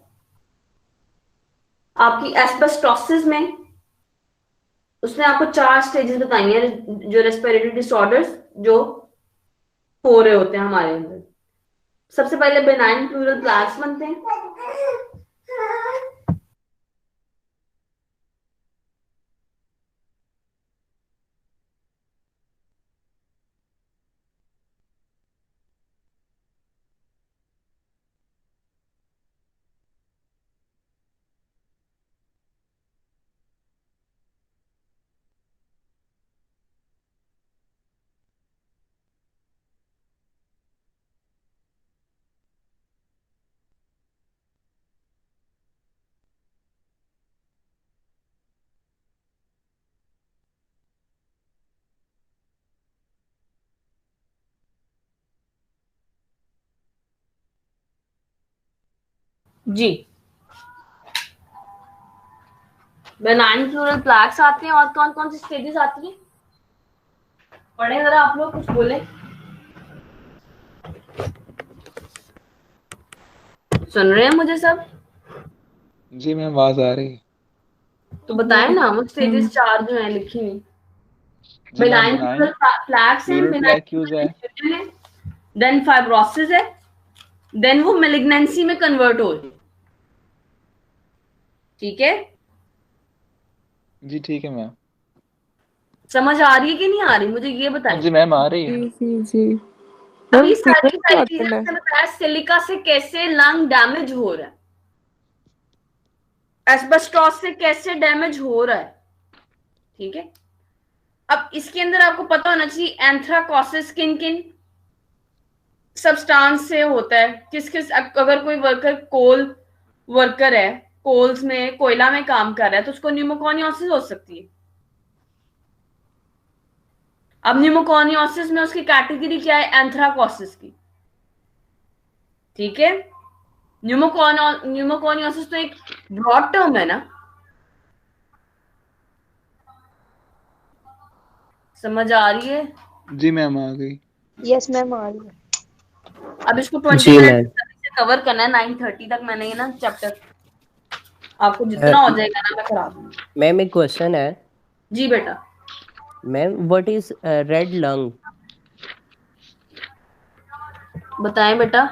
S1: आपकी एस्बेस्टोसिस में, उसने आपको 4 स्टेजेस बताई हैं जो रेस्पिरेटरी डिसऑर्डर्स जो हो रहे होते हैं हमारे अंदर। सबसे पहले बेनाइन प्लूरल प्लैक्स बनते हैं, जी बेनाइन प्लूरल प्लैक्स आते हैं। और कौन कौन सी स्टेजेस आती है, पढ़े जरा आप लोग, कुछ बोले, सुन रहे हैं मुझे सब?
S3: जी मैम आवाज आ रही है।
S1: तो बताएं ना, वो स्टेजेस 4 जो हैं लिखी हुई।
S3: जी ma'am
S1: benign
S3: benign
S1: pleural plaques हैं,
S3: प्लूरल प्लेक्यूज है,
S1: बेनाइन, देन फाइब्रोसिस है, देन वो मेलिग्नेंसी में कन्वर्ट हो। ठीक है
S3: जी ठीक है मैम।
S1: समझ आ रही है कि नहीं आ रही, मुझे ये बताएं।
S3: जी मैम आ रही है।
S7: जी जी जी
S1: अब
S7: मैम
S1: ये
S7: फीवर
S1: सारी
S7: क्या
S1: सारी
S7: होता
S1: चीजें
S7: है?
S1: मैंने बताया, सिलिका से कैसे लंग डैमेज हो रहा है, एस्बेस्टॉस से कैसे डैमेज हो रहा है। ठीक है, अब इसके अंदर आपको पता होना चाहिए एंथ्राकोसिस किन किन सब्सटेंस से होता है, किस किस, अगर कोई वर्कर कोल वर्कर है, कोल्स में, कोयला में काम कर रहा है, तो उसको न्यूमोकॉनियोसिस हो सकती है। अब न्यूमोकॉनियोसिस में उसकी कैटेगरी क्या है, एंथ्राकोसिस की। ठीक है, न्यूमोकॉनियोसिस तो एक ब्रॉड टर्म है ना, समझ आ रही है?
S3: जी मैम आ गई।
S4: यस मैम आ रही है।
S1: अब इसको 20
S8: जी
S1: मिनट
S8: मैम।
S1: से कवर करना है, 9:30 तक मैंने ये ना चैप्टर, आपको जितना हो जाएगा ना मैं करा दूंगी।
S8: मैम एक क्वेश्चन है।
S1: जी बेटा।
S8: Ma'am what is red lung?
S1: बताएं बेटा।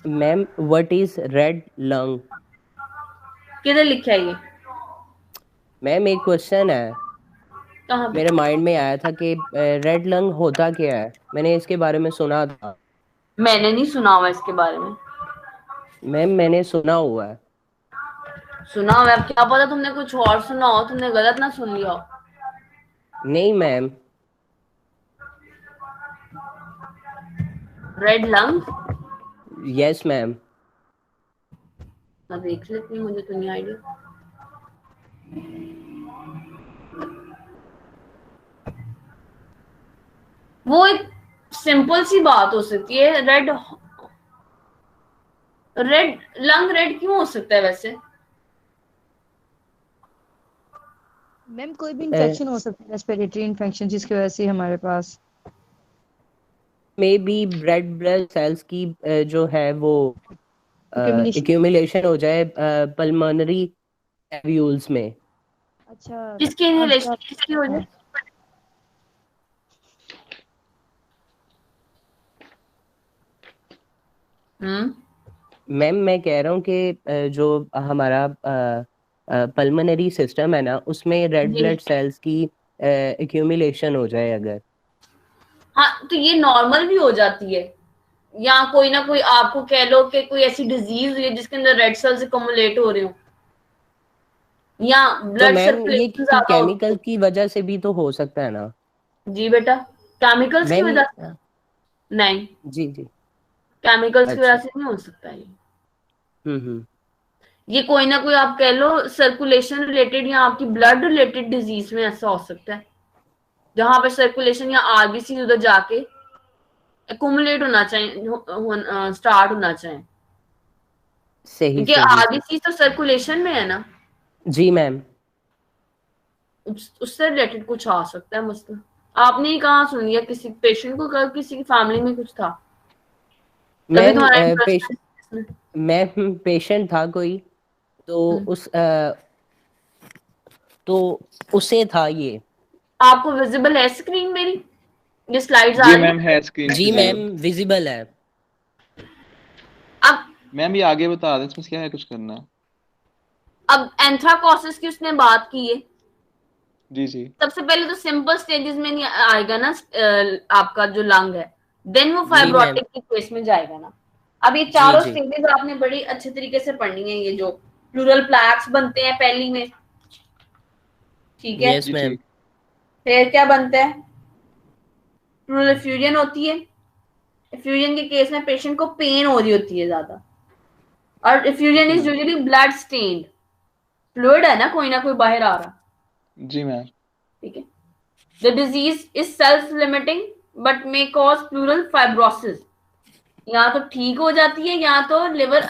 S8: Ma'am what is red lung?
S1: किधर लिखा है ये?
S8: मैम एक क्वेश्चन है,
S1: कहाँ पे?
S8: मेरे माइंड में आया था कि रेड लंग होता क्या है, मैंने इसके बारे में सुना था।
S1: मैंने नहीं सुना हुआ इसके बारे में।
S8: मैम मैंने सुना हुआ है।
S1: सुना हुआ है, अब क्या पता तुमने कुछ और सुना हो, तुमने गलत ना सुन लिया हो।
S8: नहीं ma'am.
S1: Red lung,
S8: yes ma'am.
S1: मैं देख लेती हूँ, मुझे तो नहीं आइडिया। वो एक सिंपल सी बात हो सकती है, रेड रेड लंग रेड क्यों हो सकता है वैसे?
S4: मैम कोई भी इन्फेक्शन हो सकता है, रेस्पिरेटरी इन्फेक्शन, जिसकी वजह से हमारे पास
S8: maybe red blood cells की जो है वो
S4: एक्यूमुलेशन।
S8: एक्यूमुलेशन हो जाए पल्मोनरी एल्वियोल्स में।
S4: अच्छा,
S1: किसकी
S4: अब
S1: इनहेलेशन,
S4: आप
S1: किसकी वजह?
S8: मैम मैं कह रहा हूँ कि जो हमारा पल्मोनरी सिस्टम है ना, उसमें रेड
S1: जी
S8: ब्लड सेल्स की एक्यूमुलेशन हो जाए अगर।
S1: हाँ, तो ये नॉर्मल भी हो जाती है, या कोई ना कोई आपको कह लो कि कोई ऐसी डिजीज हुई है जिसके अंदर रेड सेल्स कम्युलेट हो रहे हो, या
S8: तो
S1: ब्लड
S8: मैम ये
S1: सर्कुलेशन
S8: किसी
S1: ज्यादा
S8: केमिकल
S1: हो।
S8: की वजह से भी तो हो सकता है ना?
S1: जी बेटा, केमिकल्स की
S8: मैम
S1: वजह से। नहीं,
S8: जी जी।
S1: केमिकल्स की वजह
S8: अच्छा।
S1: से नहीं हो सकता ये।
S8: हम्म।
S1: ये कोई ना कोई आप कह लो सर्कुलेशन रिलेटेड या आपकी ब्लड रिलेटेड डिजीज में ऐसा हो सकता है, जहां पे सर्कुलेशन या आरबीसी उधर जाके एकुमुलेट होना चाहिए, स्टार्ट होना चाहिए,
S8: सही
S1: क्योंकि
S8: सही सही।
S1: आरबीसी तो सर्कुलेशन में है ना,
S8: जी मैम।
S1: उससे रिलेटेड कुछ आ सकता है मसला। आपने ही कहाँ सुन लिया, किसी पेशेंट को कहा, किसी की फैमिली में कुछ था, तभी
S8: मैम
S1: तुम्हारा इंटरेस्ट है इसमें।
S8: मैम पेशेंट था कोई, तो
S1: हम्म।
S8: तो उसे था ये।
S1: आपको विजिबल है स्क्रीन मेरी, ये स्लाइड्स आ
S3: जी
S1: रही
S3: मैम,
S1: हैं?
S3: है स्क्रीन
S8: जी मैम
S3: विजिबल।
S8: विजिबल है।
S1: अब
S3: मैम ये आगे बता दें इसमें क्या है, कुछ करना है?
S1: अब एंथ्राकोसिस की उसने बात की है।
S3: जी जी।
S1: सबसे पहले तो सिंपल स्टेजेस में नहीं आएगा ना, आपका जो लंग है, देन वो
S8: जी मैम।
S1: फाइब्रोटिक की केस में जाएगा ना। अब ये
S8: जी
S1: चारों
S8: जी।
S1: स्टेजेस आपने बड़ी अच्छे तरीके से पढ़नी है, ये जो प्लूरल प्लैक्स बनते हैं पहली में, ठीक है।
S8: यस
S3: जी
S8: मैम।
S3: ठीक।
S1: फिर क्या बनता है, प्लूरल एफ्यूजन होती है। एफ्यूजन के केस में पेशेंट को पेन हो रही होती है ज्यादा, और effusion
S3: okay
S1: is
S3: ma'am.
S1: Usually blood stained, fluid है ना कोई बाहर आ रहा,
S3: जी मैम।
S1: ठीक है। The disease is self limiting but may cause pleural fibrosis, या तो ठीक हो जाती है या तो लिवर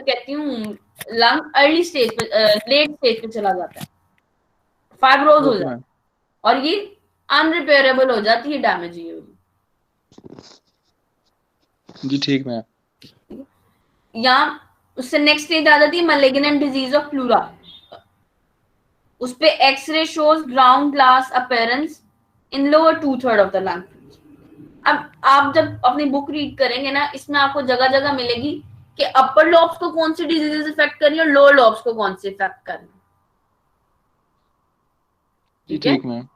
S1: कहती हूँ, लंग अर्ली स्टेज पे, लेट स्टेज पे चला जाता है, फाइब्रोज हो
S3: ओके
S1: जाता
S3: मैम।
S1: है, और ये अनरिपेयरेबल हो जाती है, डैमेज ये होगी।
S3: जी ठीक मैम।
S1: या उससे नेक्स्ट स्टेज आ जाती है मैलिग्नेंट डिजीज ऑफ प्लूरा, उस पे x-ray shows ground glass appearance in lower 2/3 of the lung. अब आप जब अपनी बुक रीड करेंगे ना, इसमें आपको जगह जगह मिलेगी कि अपर लॉब्स को कौन सी डिजीजेस इफेक्ट कर रही है और लोअर लॉब्स को कौन सी इफेक्ट कर रही है,
S3: जी
S1: ठीक है।
S3: ठीक मैम।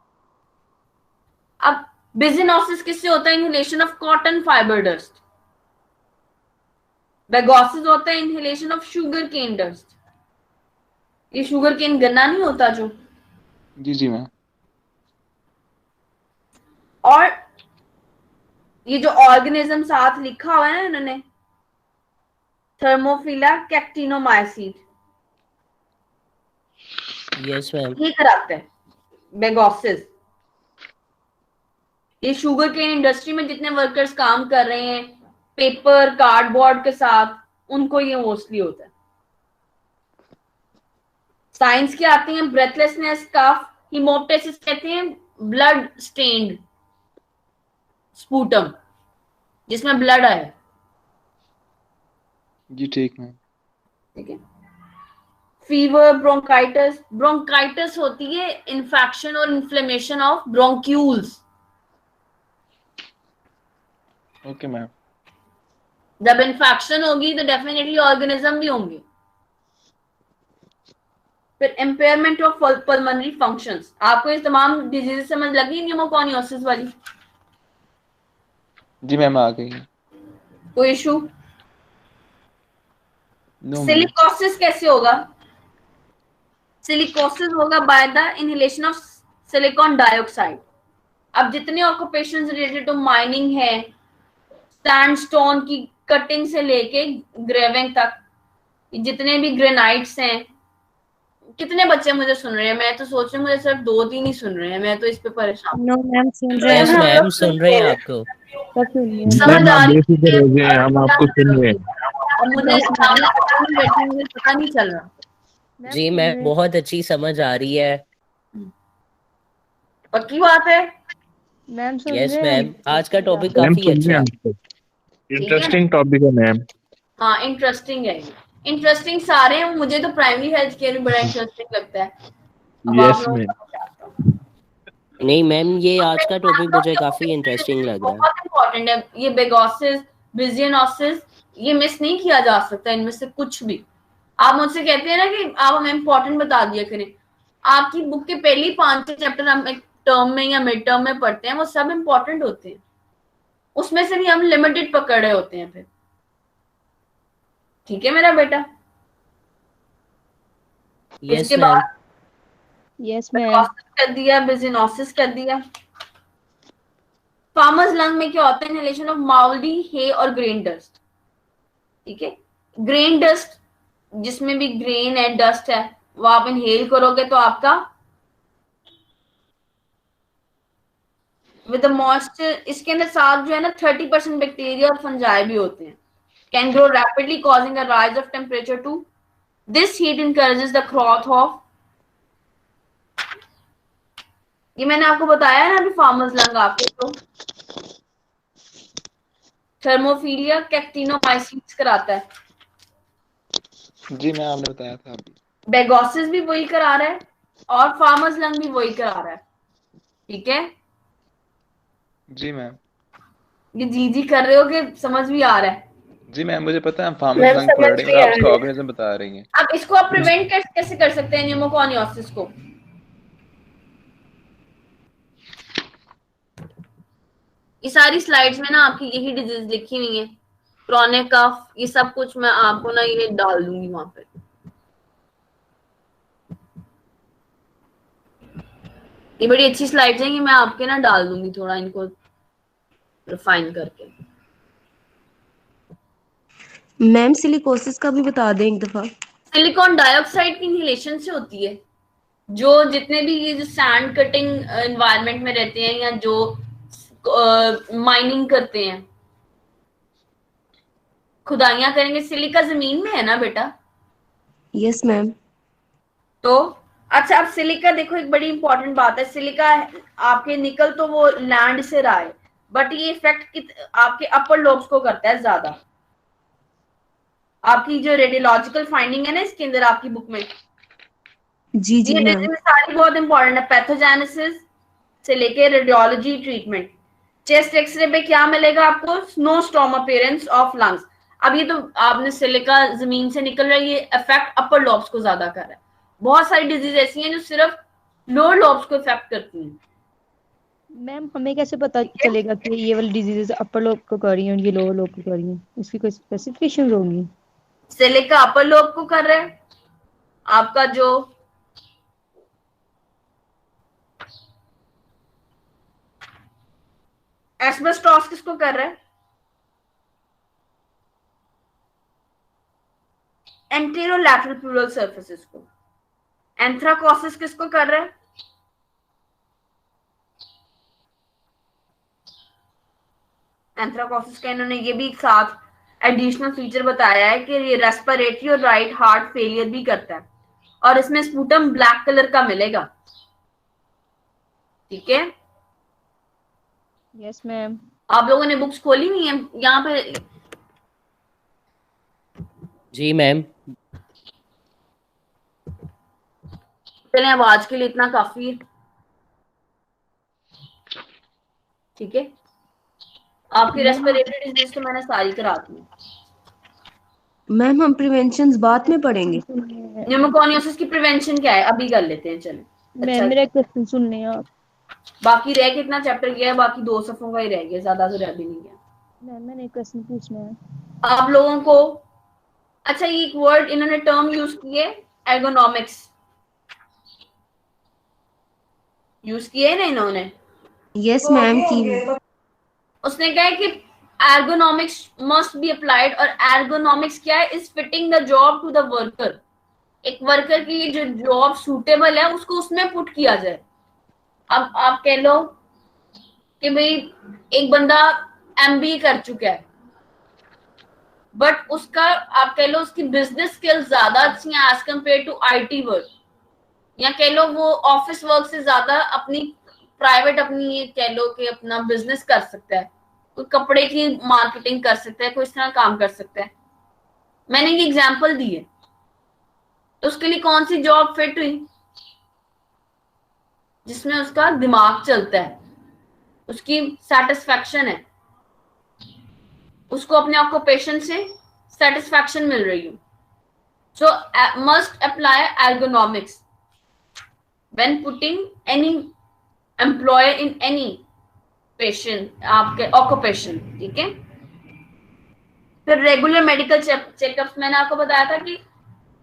S1: अब बिजिनोसिस किससे होता है, inhalation of cotton fiber dust. Bagassosis होता है inhalation of sugar cane dust, ये शुगर केन गन्ना नहीं होता जो,
S3: जी जी मैम।
S1: और ये जो ऑर्गेनिज्म साथ लिखा हुआ है ना इन्होंने, थर्मोफिला कैक्टिनोमाइसीट,
S8: यस मैम।
S1: ये कराता है बेगोसिस। ये शुगर केन इंडस्ट्री में जितने वर्कर्स काम कर रहे हैं पेपर कार्डबोर्ड के साथ, उनको ये मोस्टली होता है। साइंस की आती है ब्रेथलेसनेस, कफ, हिमोप्टेसिस कहते हैं ब्लड स्टेन्ड स्पूटम, जिसमें ब्लड आए,
S3: जी ठीक मैम।
S1: ठीक है। फीवर, ब्रोंकाइटिस, ब्रोंकाइटिस होती है इन्फेक्शन और inflammation of bronchioles.
S3: Okay ma'am.
S1: जब इन्फेक्शन होगी तो डेफिनेटली ऑर्गेनिज्म भी होंगे। फिर इम्पेयरमेंट ऑफ पल्मोनरी फंक्शंस, आपको ये तमाम डिजीज समझ लगी न्यूमोकॉनियोसिस वाली,
S3: जी मैम आ गई है।
S1: कोई इशू?
S3: No ma'am.
S1: सिलिकोसिस कैसे होगा, सिलिकोसिस होगा bye the inhalation of silicon dioxide. अब जितने ऑक्यूपेशंस रिलेटेड टू माइनिंग है, सैंडस्टोन की कटिंग से लेके ग्रेविंग तक, जितने भी ग्रेनाइट्स हैं, कितने बच्चे मुझे सुन रहे हैं? मैं तो सोच रही हूँ मुझे सिर्फ 2-3 ही सुन रहे हैं, मैं तो इस पे परेशान
S4: नो मैम सुन रहे हैं
S8: यस
S1: हूँ।
S4: हम,
S1: हम
S8: मैम
S1: लोग
S8: सुन रहे
S1: सुनते
S8: हैं
S1: हैं,
S8: आपको।
S4: सब सुन रहे हैं।
S1: समझ आ रही
S10: बेफिक्र हो गए, हम
S1: है
S10: आपको सुन रहे हैं।
S1: और मुझे
S4: यस मैम,
S1: सामने कौन बैठी है, मुझे पता नहीं चल रहा।
S4: मैम
S8: जी
S4: सुन
S8: मैम
S4: रहे हैं।
S8: बहुत अच्छी समझ आ रही है।
S1: पक्की बात है,
S4: मैम सुन
S8: यस
S4: रहे
S8: मैम
S4: हैं।
S8: आज का टॉपिक
S10: मैम
S8: काफी
S10: सुन रहे हैं
S8: अच्छा।
S10: आपको।
S1: ठीक है।
S10: इंटरेस्टिंग टॉपिक है मैम।
S1: हाँ इंटरेस्टिंग है, इंटरेस्टिंग सारे हैं, मुझे तो प्राइमरी हेल्थ केयर भी बड़ा इंटरेस्टिंग लगता है। अब आप
S10: यस
S1: लोगों
S10: मैम।
S1: को क्या आता है?
S8: नहीं मैम ये आज का टॉपिक मुझे काफी इंटरेस्टिंग लग रहा है।
S1: बहुत इंपॉर्टेंट है ये बेगोसिस, बिजियनोसिस, ये मिस नहीं किया जा सकता इनमें से कुछ भी। आप मुझसे कहते हैं ना कि आप हमें इंपॉर्टेंट बता दिया करें, आपकी बुक के पहले 5 चैप्टर हम एक टर्म में या मिड टर्म में पढ़ते हैं, वो सब इंपॉर्टेंट होते हैं, उसमें से भी हम लिमिटेड पकड़ रहे होते हैं फिर, ठीक है मेरा बेटा।
S8: यस
S1: इसके
S8: मैम।
S1: बाद
S4: यस मैम।
S1: बेगोसिस कर दिया, बिजिनोसिस कर दिया, फार्मर्स लंग में क्या होता है? इनहेलेशन ऑफ माउल्डी, हे और ग्रेन डस्ट। ठीक है, ग्रेन डस्ट जिसमें भी ग्रेन है, डस्ट है, वो आप इनहेल करोगे तो आपका विद द मॉइस्चर, इसके अंदर साथ जो है ना 30% बैक्टीरिया और फंजाई भी होते हैं। Can grow rapidly causing a rise of temperature to, this heat encourages the growth of, ये मैंने आपको बताया है ना अभी फार्मर्स लंग आपके, तो थर्मोफिलिया कैक्टिनोमाइसीट्स कराता है।
S3: जी मैं आपने बताया था अभी।
S1: बेगोसिस भी वही करा रहा है और फार्मर्स लंग भी वही करा रहा है। ठीक है,
S3: जी मैम।
S1: ये जी कर रहे हो कि समझ भी आ रहा है?
S3: जी मैम मुझे पता है, फार्मर्स लंग पढ़ रही हैं और आप उसका ऑर्गेनिज्म बता रही हैं।
S1: अब इसको आप प्रिवेंट कैसे कर सकते हैं न्यूमोकॉनियोसिस को? ये सारी स्लाइड्स में ना आपकी यही डिजीज लिखी हुई है, क्रॉनिक कफ, ये सब कुछ मैं आपको ना ये डाल दूंगी वहां पे। ये बड़ी अच्छी स्लाइड्स हैं, ये मैं आपके ना डाल दूंगी, थोड़ा इनको रिफाइन करके।
S11: मैम सिलिकोसिस का भी बता दें एक दफा।
S1: सिलिकॉन डाइऑक्साइड की इनहेलेशन से होती है। जो जितने भी ये जो सैंड कटिंग एनवायरनमेंट में रहते हैं या जो माइनिंग करते हैं, खुदाइयां करेंगे, सिलिका जमीन में है ना बेटा?
S11: Yes ma'am.
S1: तो अच्छा, अब सिलिका देखो, एक बड़ी इंपॉर्टेंट बात है, सिलिका आपके निकल तो वो लैंड से रहा है, बट ये इफेक्ट आपके अपर लोब्स को करता है ज्यादा। आपकी जो रेडियोलॉजिकल फाइंडिंग है ना इसके अंदर आपकी बुक में,
S11: जी जी
S1: ये सारी बहुत इंपॉर्टेंट है, पैथोजेनेसिस से लेके रेडियोलॉजी ट्रीटमेंट। चेस्ट एक्सरे पे क्या मिलेगा आपको? Snow storm appearance of lungs. अब ये तो आपने सिलिका जमीन से निकल रहा है, ये इफेक्ट अपर लॉब्स को ज्यादा कर रहा है। बहुत सारी डिजीज ऐसी हैं जो सिर्फ लोअर लॉब्स को इफेक्ट करती हैं।
S4: मैम हमें कैसे पता चलेगा कि ये वाली डिजीजेस अपर लोब को कर रही हैं और ये लोअर लोब को कर रही हैं? इसकी कोई स्पेसिफिकेशन होंगी?
S1: सिलिका अपर लोब को कर रहा है, आपका जो एस्बेस्टॉस किसको कर रहा है? एंटेरोलैटरल प्लूरल सर्फेसिस को। एंथ्राकोसिस किसको कर रहा है? एंथ्राकोसिस का इन्होंने ये भी एक साथ एडिशनल फीचर बताया है कि ये रेस्पिरेटरी और राइट हार्ट फेलियर भी करता है, और इसमें स्पूटम ब्लैक कलर का मिलेगा। ठीक है,
S4: यस मैम।
S1: आप लोगों ने बुक्स खोली हुई है यहाँ पे?
S8: जी मैम।
S1: चलें, अब आज के लिए इतना काफी है। ठीक है, आपकी रेस्पिरेटरी डिजीज तो मैंने सारी करा दी।
S11: मैम हम प्रिवेंशन बाद में पढ़ेंगे।
S1: न्यूमोकॉनियोसिस की प्रिवेंशन क्या है अभी कर लेते हैं, चलें।
S4: मैम मेरा क्वेश्चन सुन लें आप।
S1: बाकी रह कितना चैप्टर गया है? बाकी 2 सफों का ही रह गया, ज्यादा तो रह भी नहीं गया।
S4: मैम मैंने एक क्वेश्चन पूछना है
S1: आप लोगों को। अच्छा, ये एक वर्ड इन्होंने टर्म यूज किए, एर्गोनॉमिक्स यूज किए है ना इन्होंने?
S11: यस मैम की।
S1: उसने कहा है कि एर्गोनॉमिक्स मस्ट बी अप्लाइड, और एर्गोनॉमिक्स क्या है? Is fitting the job to the worker. एक वर्कर की जो जॉब सूटेबल है उसको उसमें पुट किया जाए। अब आप कह लो कि भाई एक बंदा एमबीए कर चुका है, बट उसका आप कह लो उसकी बिजनेस स्किल्स ज्यादा अच्छी हैं as compared to IT work, या कह लो वो ऑफिस वर्क से ज्यादा अपनी प्राइवेट अपनी कह लो कि अपना बिजनेस कर सकता है, कोई कपड़े की मार्केटिंग कर सकता है, कोई इस तरह काम कर सकता है। मैंने ये एग्जांपल दी है, तो उसके लिए कौन सी जॉब फिट हुई? जिसमें उसका दिमाग चलता है, उसकी सेटिस्फैक्शन है, उसको अपने ऑक्यूपेशन से सेटिस्फैक्शन मिल रही हो। सो must apply ergonomics when putting any employer in any patient आपके ऑक्यूपेशन। ठीक है, फिर रेगुलर मेडिकल चेकअप्स, मैंने आपको बताया था कि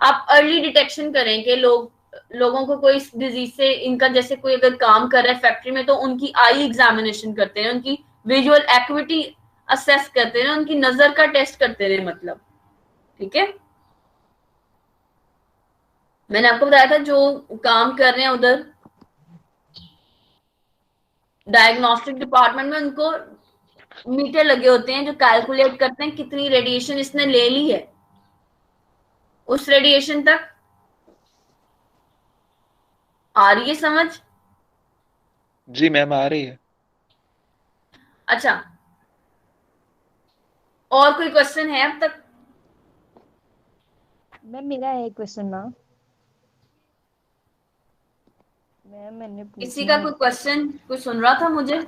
S1: आप अर्ली डिटेक्शन करें कि लोगों को कोई डिजीज से इनका, जैसे कोई अगर काम कर रहा है फैक्ट्री में तो उनकी आई एग्जामिनेशन करते हैं, उनकी विजुअल एक्विटी असेस करते रहे, उनकी नजर का टेस्ट करते रहे, मतलब ठीक है। मैंने आपको बताया था जो काम कर रहे हैं उधर डायग्नोस्टिक डिपार्टमेंट में, उनको मीटर लगे होते हैं जो कैलकुलेट करते हैं कितनी रेडिएशन इसने ले ली है, उस रेडिएशन तक आ रही है समझ?
S3: जी मैम आ रही है।
S1: अच्छा, और कोई क्वेश्चन है अब तक?
S4: मैम मेरा है एक क्वेश्चन ना। मैम मैंने
S1: किसी का कोई क्वेश्चन, कोई सुन रहा था मुझे?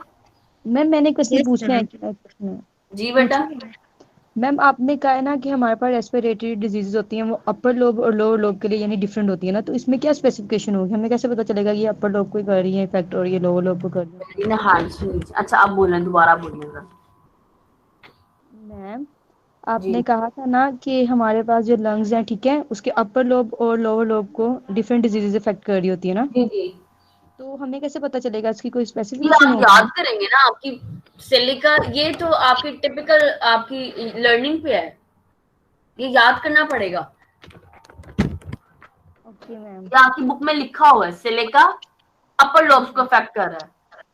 S4: मैम मैंने क्वेश्चन पूछना है।
S1: जी बेटा।
S4: मैम आपने कहा है ना कि हमारे पास रेस्पिरेटरी डिजीजेज होती हैं, वो अपर लोब और लोअर लोब के लिए यानी डिफरेंट होती है ना, तो इसमें क्या स्पेसिफिकेशन होगी? हमें कैसे पता चलेगा कि अपर लोब को कर रही है इफेक्ट और ये लोअर लोब को कर रही है?
S1: हाँ जी, अच्छा आप बोल रहे हैं, दोबारा बोलिएगा।
S4: मैम आपने कहा था ना कि हमारे पास जो लंग्स हैं, ठीक है, उसके अपर लोब और लोअर लोब को डिफरेंट डिजीजेज इफेक्ट कर रही होती है ना,
S1: जी जी।
S4: तो हमें कैसे पता चलेगा इसकी कोई
S1: ये
S4: स्पेसिफिकेशन
S1: आप
S4: होगी?
S1: याद करेंगे ना, आपकी सिलिका, ये तो आपकी टिपिकल आपकी लर्निंग पे है, ये याद करना पड़ेगा।
S4: Okay ma'am.
S1: ये आपकी बुक में लिखा हुआ है, सिलिका अपर लोब्स को अफेक्ट कर रहा है,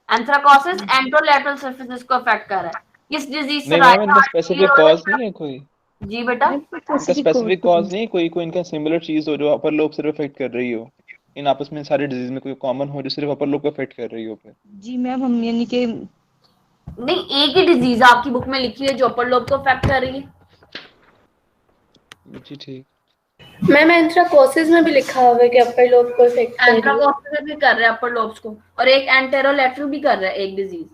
S1: एंथ्राकोसिस एंट्रोलैटरल सर्फेसेस को अफेक्ट कर रहा है। किस डिजीज से
S3: नहीं मैम इनका स्पेसिफिक कॉज नहीं है कोई?
S1: जी बेटा,
S3: इनका स्पेसिफिक कॉज नहीं कोई, कोई इनका सिमिलर चीज हो जो अपर लोब सिर्फ अफेक्ट कर रही हो, इन आपस में सारे डिजीज में कोई कॉमन हो जो सिर्फ अपर लोब को अफेक्ट कर रही हो फिर?
S4: जी मैम हम यानी कि
S1: नहीं, एक ही डिजीज आपकी बुक में लिखी है जो अपर लोब को अफेक्ट कर रही है।
S3: जी ठीक।
S2: मैम एंथ्राकोसिस में भी लिखा हुआ है कि अपर लोब को अफेक्ट कर रही है।
S1: एंथ्राकोसिस भी कर रहा है अपर लोब्स को, और एक एंटेरोलैटरल भी कर रहा है, एक डिजीज।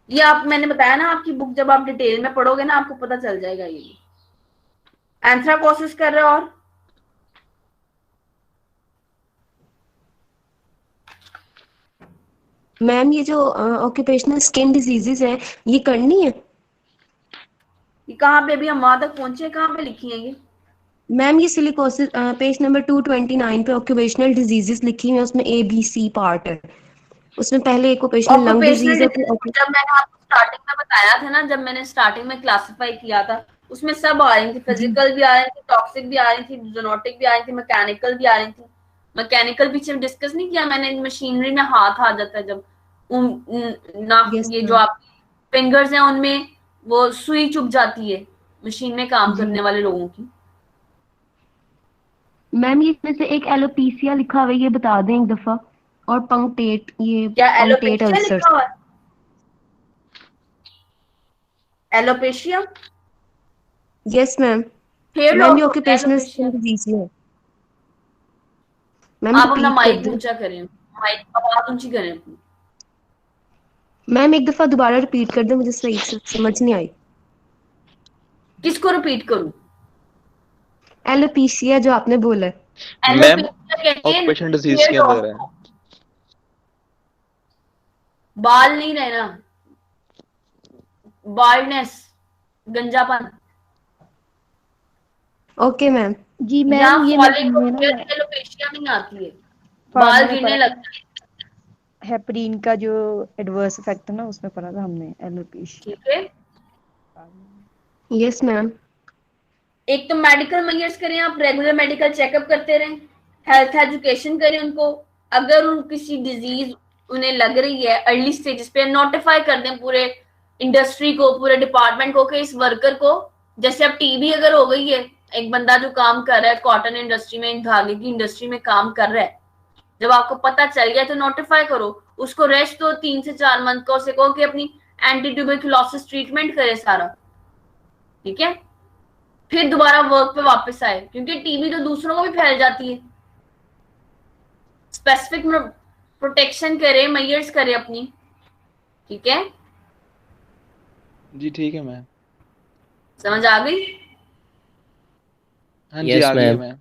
S1: ये आप, मैंने बताया ना, आपकी बुक जब आप डिटेल में पढ़ोगे ना आपको पता चल जाएगा। ये एंथ्राकोसिस कर रहा है। और
S11: मैम ये जो ऑक्यूपेशनल स्किन डिजीजेस है ये करनी है?
S1: ये कहाँ पे, अभी हम वहां तक पहुंचे, कहाँ पे लिखी है ये?
S11: मैम ये सिलिकोसिस पेज नंबर 229 पे ऑक्यूपेशनल डिजीजेस लिखी है, उसमें ABC पार्ट है, उसमें पहले ऑक्यूपेशनल लंग डिजीज है।
S1: जब मैंने आपको स्टार्टिंग में बताया था ना, जब मैंने स्टार्टिंग में क्लासिफाई किया था, उसमें सब आ रही थी, फिजिकल भी आ रही थी, टॉक्सिक भी आ रही थी, जूनोटिक भी आ रही थी, मैकेनिकल भी आ रही थी। मैकेनिकल पीछे डिस्कस नहीं किया मैंने, मशीनरी में हाथ आ जाता है जब ये जो आपकी फिंगर्स हैं उनमें वो सुई चुभ जाती है मशीन में काम करने वाले लोगों की।
S11: मैम ये इसमें से एक एलोपीसिया लिखा हुआ है, ये बता दें एक दफा, और पंक्टेट, ये
S1: क्या
S11: पंक्टेट
S1: एलोपेशिया
S11: अल्सर।
S1: लिखा हुआ है? Alopecia?
S11: Yes ma'am.
S1: Hair
S11: ma'am ये
S1: लॉस
S11: ऑक्यूपेशनल स्किन डिजीज है। मैम
S1: आप अपना
S11: रिपीट
S1: माइक
S11: कर दें।
S1: ऊंचा करें, माइक आवाज ऊंची करें अपनी।
S11: मैम एक दफा दोबारा रिपीट कर दें, मुझे सही से समझ नहीं आई।
S1: किसको रिपीट करूं?
S11: एलोपीसिया जो आपने बोला है।
S3: मैम ऑक्यूपेशनल डिजीज के अंदर है।
S1: बाल नहीं रहना, बाल्डनेस, गंजापन।
S4: Okay ma'am. जी मैम ये
S1: एलोपेशिया में आती है, बाल गिरने लगता है।
S4: हेपरीन का जो एडवर्स इफेक्ट है ना, उसमें पढ़ा था हमने एलोपेशिया।
S1: ठीक है,
S11: यस मैम।
S1: एक तो मेडिकल मेजर्स करें, आप रेगुलर मेडिकल चेकअप करते रहें, हेल्थ एजुकेशन करें उनको। अगर उन किसी डिजीज उन्हें लग रही है अर्ली स्टेजेस पे, नोटिफाई कर दें पूरे इंडस्ट्री को, पूरे डिपार्टमेंट को, कि इस वर्कर को, जैसे अब टीबी अगर हो गई है, एक बंदा जो काम कर रहा है कॉटन इंडस्ट्री में, धागे की इंडस्ट्री में काम कर रहा है, जब आपको पता चल गया तो नोटिफाई करो उसको, रेस्ट दो 3 से 4 मंथ का, उसे कहो कि अपनी एंटी ट्यूबरकुलोसिस ट्रीटमेंट करे सारा, ठीक है, फिर दोबारा वर्क पे वापस आए, क्योंकि टीबी तो दूसरों को भी फैल जाती है। स्पेसिफिक प्रोटेक्शन करे, मेजर्स करे अपनी, ठीक है
S3: जी? ठीक है मैम,
S1: समझ आ गई?
S3: हाँ जी आ गई मैम।